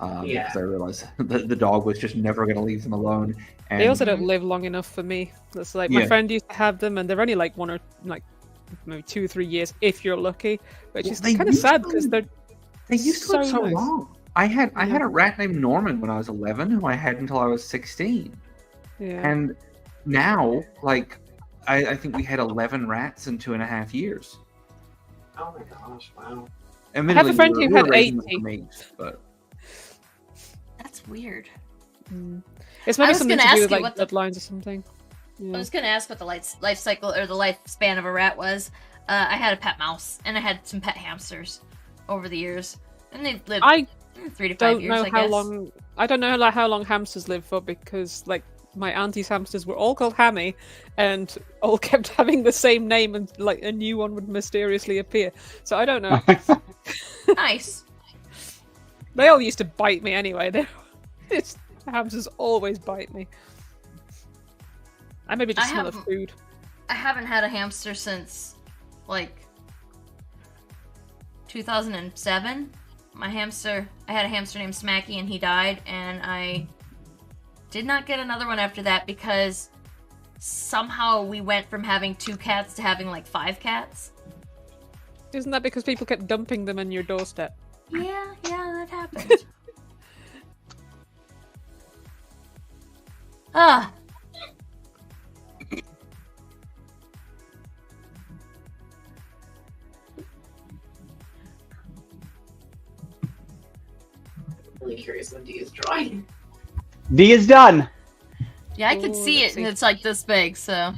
Because I realized the dog was just never going to leave them alone. And they also don't live long enough for me. That's like my friend used to have them, and they're only like maybe 2 or 3 years if you're lucky. Which is kind of sad because they used to live so long. I had a rat named Norman when I was 11, who I had until I was 16. Yeah. And now, like, I think we had 11 rats in 2.5 years. Oh my gosh! Wow. I have a friend who had 80. But that's weird. It's maybe something to do with like bloodlines or something. Yeah. I was going to ask what the life cycle or the lifespan of a rat was. I had a pet mouse and I had some pet hamsters over the years, and they lived 3 to 5 years. I guess. I don't know how long hamsters live for, because like my auntie's hamsters were all called Hammy, and all kept having the same name, and like a new one would mysteriously appear. So I don't know. Nice. They all used to bite me anyway. Hamsters always bite me. I maybe just smell the food. I haven't had a hamster since like 2007. I had a hamster named Smacky, and he died, and I did not get another one after that because somehow we went from having 2 cats to having like 5 cats. Isn't that because people kept dumping them on your doorstep? Yeah, that happened. Ah. I'm really curious when Dee is drawing. Dee is done. Yeah, I could see it, and it's like this big, so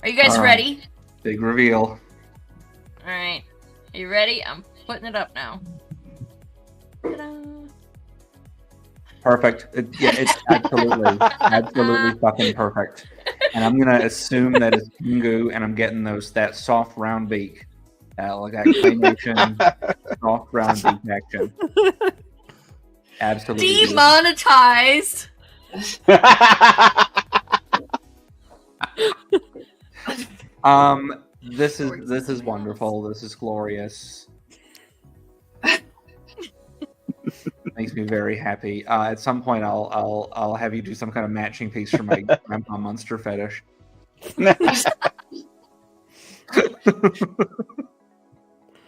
Are you guys All right. ready? Big reveal. All right. Are you ready? I'm putting it up now. Ta-da. Perfect. It's absolutely fucking perfect. And I'm gonna assume that it's Pingu, and I'm getting that soft round beak, like that claymation soft round beak action. Absolutely. Demonetized. This is wonderful. This is glorious. Makes me very happy. At some point, I'll have you do some kind of matching piece for my grandpa monster fetish.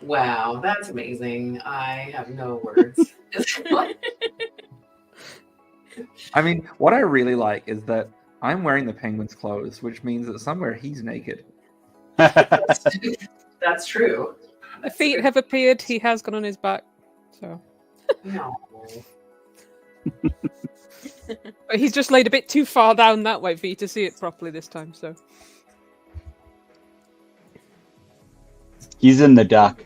Wow, that's amazing. I have no words. I mean, what I really like is that I'm wearing the penguin's clothes, which means that somewhere he's naked. That's true. The feet have appeared. He has gone on his back. So. No. But he's just laid a bit too far down that way for you to see it properly this time. So. He's in the duck.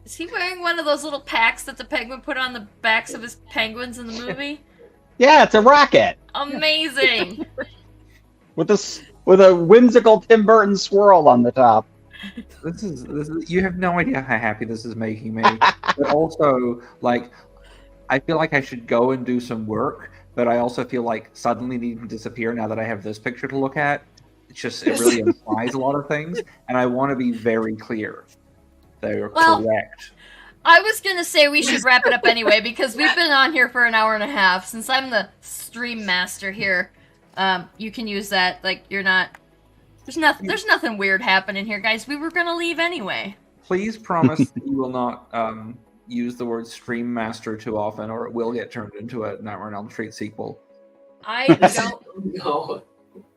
Is he wearing one of those little packs that the penguin put on the backs of his penguins in the movie? Yeah, it's a rocket Amazing. with a whimsical Tim Burton swirl on the top. This is you have no idea how happy this is making me. But also, like, I feel like I should go and do some work, but I also feel like suddenly needing to disappear now that I have this picture to look at. It really implies a lot of things, and I want to be very clear. They're correct. I was gonna say we should wrap it up anyway because we've been on here for an hour and a half. Since I'm the stream master here, you can use that. Like, you're not. There's nothing weird happening here, guys. We were gonna leave anyway. Please promise that you will not use the word stream master too often, or it will get turned into a Nightmare on Elm Street sequel. I don't. No.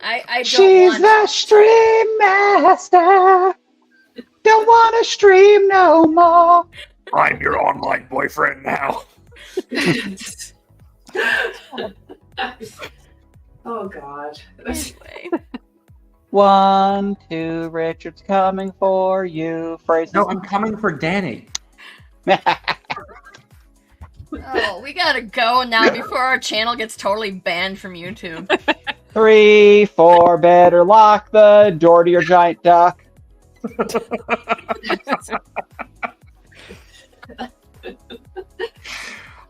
I don't She's want. the stream master. Don't want to stream no more. I'm your online boyfriend now. Oh God. Anyway. 1, 2, Richard's coming for you. Phrases. No, I'm coming for Danny. Oh, we gotta go now before our channel gets totally banned from YouTube. 3, 4, better lock the door to your giant duck.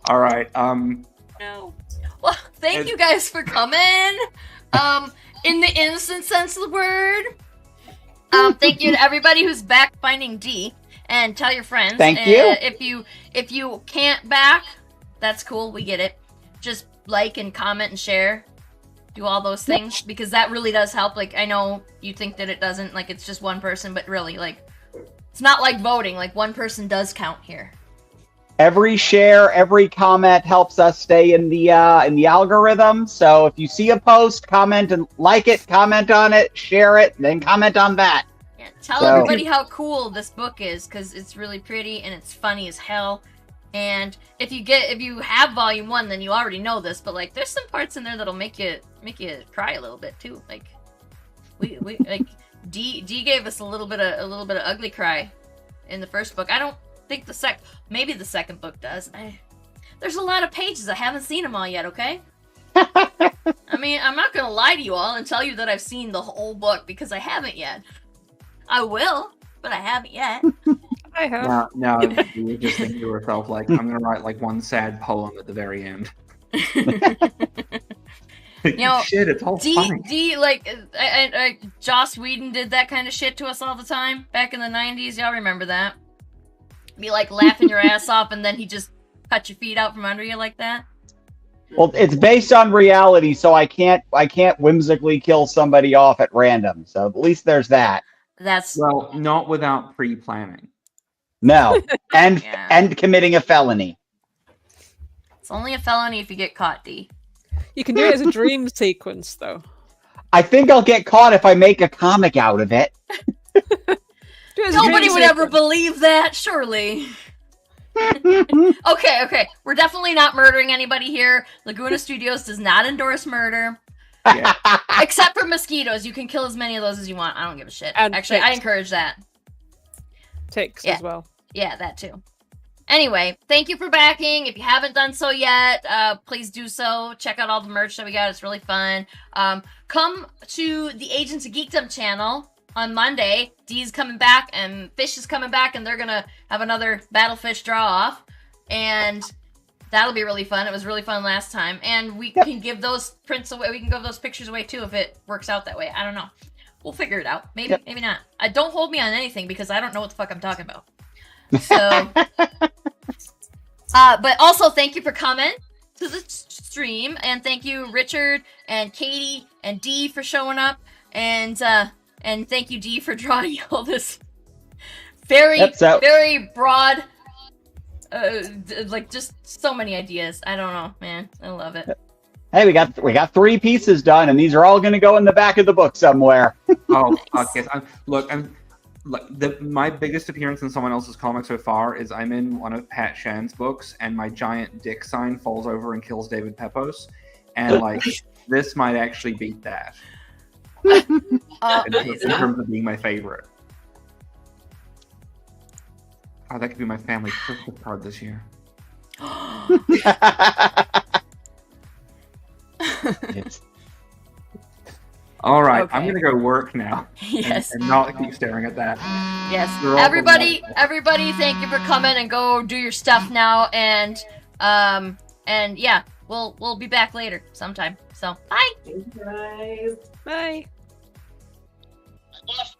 All right. No. Well, thank you guys for coming. In the innocent sense of the word. Thank you to everybody who's back Finding Dee, and tell your friends. Thank you. If you can't back, that's cool. We get it. Just like and comment and share. Do all those things because that really does help. Like, I know you think that it doesn't, like it's just one person, but really, like, it's not like voting. Like, one person does count here. Every share, every comment helps us stay in the algorithm. So if you see a post, comment and like it, comment on it, share it, then comment on that. Yeah, tell So- everybody how cool this book is because it's really pretty and it's funny as hell. And if you have volume 1, then you already know this. But like, there's some parts in there that'll make you cry a little bit too. Like, we like Dee gave us a little bit of ugly cry in the first book. I don't think maybe the second book does. There's a lot of pages. I haven't seen them all yet. Okay. I mean, I'm not gonna lie to you all and tell you that I've seen the whole book because I haven't yet. I will, but I haven't yet. I have. Now you were just thinking to yourself, like, I'm gonna write like one sad poem at the very end. You know, shit, it's all funny. Dee, like, Joss Whedon did that kind of shit to us all the time back in the 90s. Y'all remember that? Be like laughing your ass off, and then he just cut your feet out from under you like that. Well, it's based on reality, so I can't whimsically kill somebody off at random. So at least there's that. That's Well, not without pre-planning. No, and Yeah. and committing a felony. it's only a felony if you get caught, Dee. You can do it as a dream sequence, though. I think I'll get caught if I make a comic out of it. Do it as a Nobody dream would ever sequence. believe that, surely. Okay. We're definitely not murdering anybody here. Laguna Studios does not endorse murder. Yeah. Except for mosquitoes. You can kill as many of those as you want. I don't give a shit. And Actually, I ticks. encourage that. Ticks Yeah. as well. Yeah, that too. Anyway, thank you for backing. If you haven't done so yet, please do so. Check out all the merch that we got. It's really fun. Come to the Agents of Geekdom channel on Monday. Dee's coming back and Fish is coming back, and they're going to have another Battlefish draw-off. And that'll be really fun. It was really fun last time. And we can give those prints away. We can give those pictures away, too, if it works out that way. I don't know. We'll figure it out. Maybe, maybe not. Don't hold me on anything, because I don't know what the fuck I'm talking about. So, but also thank you for coming to the stream, and thank you Richard and Katie and Dee for showing up, and thank you Dee for drawing all this very very broad, like just so many ideas. I don't know, man, I love it. Hey, we got 3 pieces done, and these are all going to go in the back of the book somewhere. Oh, okay. My biggest appearance in someone else's comic so far is I'm in one of Pat Shan's books, and my giant dick sign falls over and kills David Pepos, and like this might actually beat that in terms of being my favorite. Oh, that could be my family Christmas card this year. All right, Okay. I'm gonna go work now. Yes. and not keep staring at that. Yes. You're all Everybody, thank you for coming, and go do your stuff now, and yeah, we'll be back later sometime. So bye. Thank you guys. Bye. Lost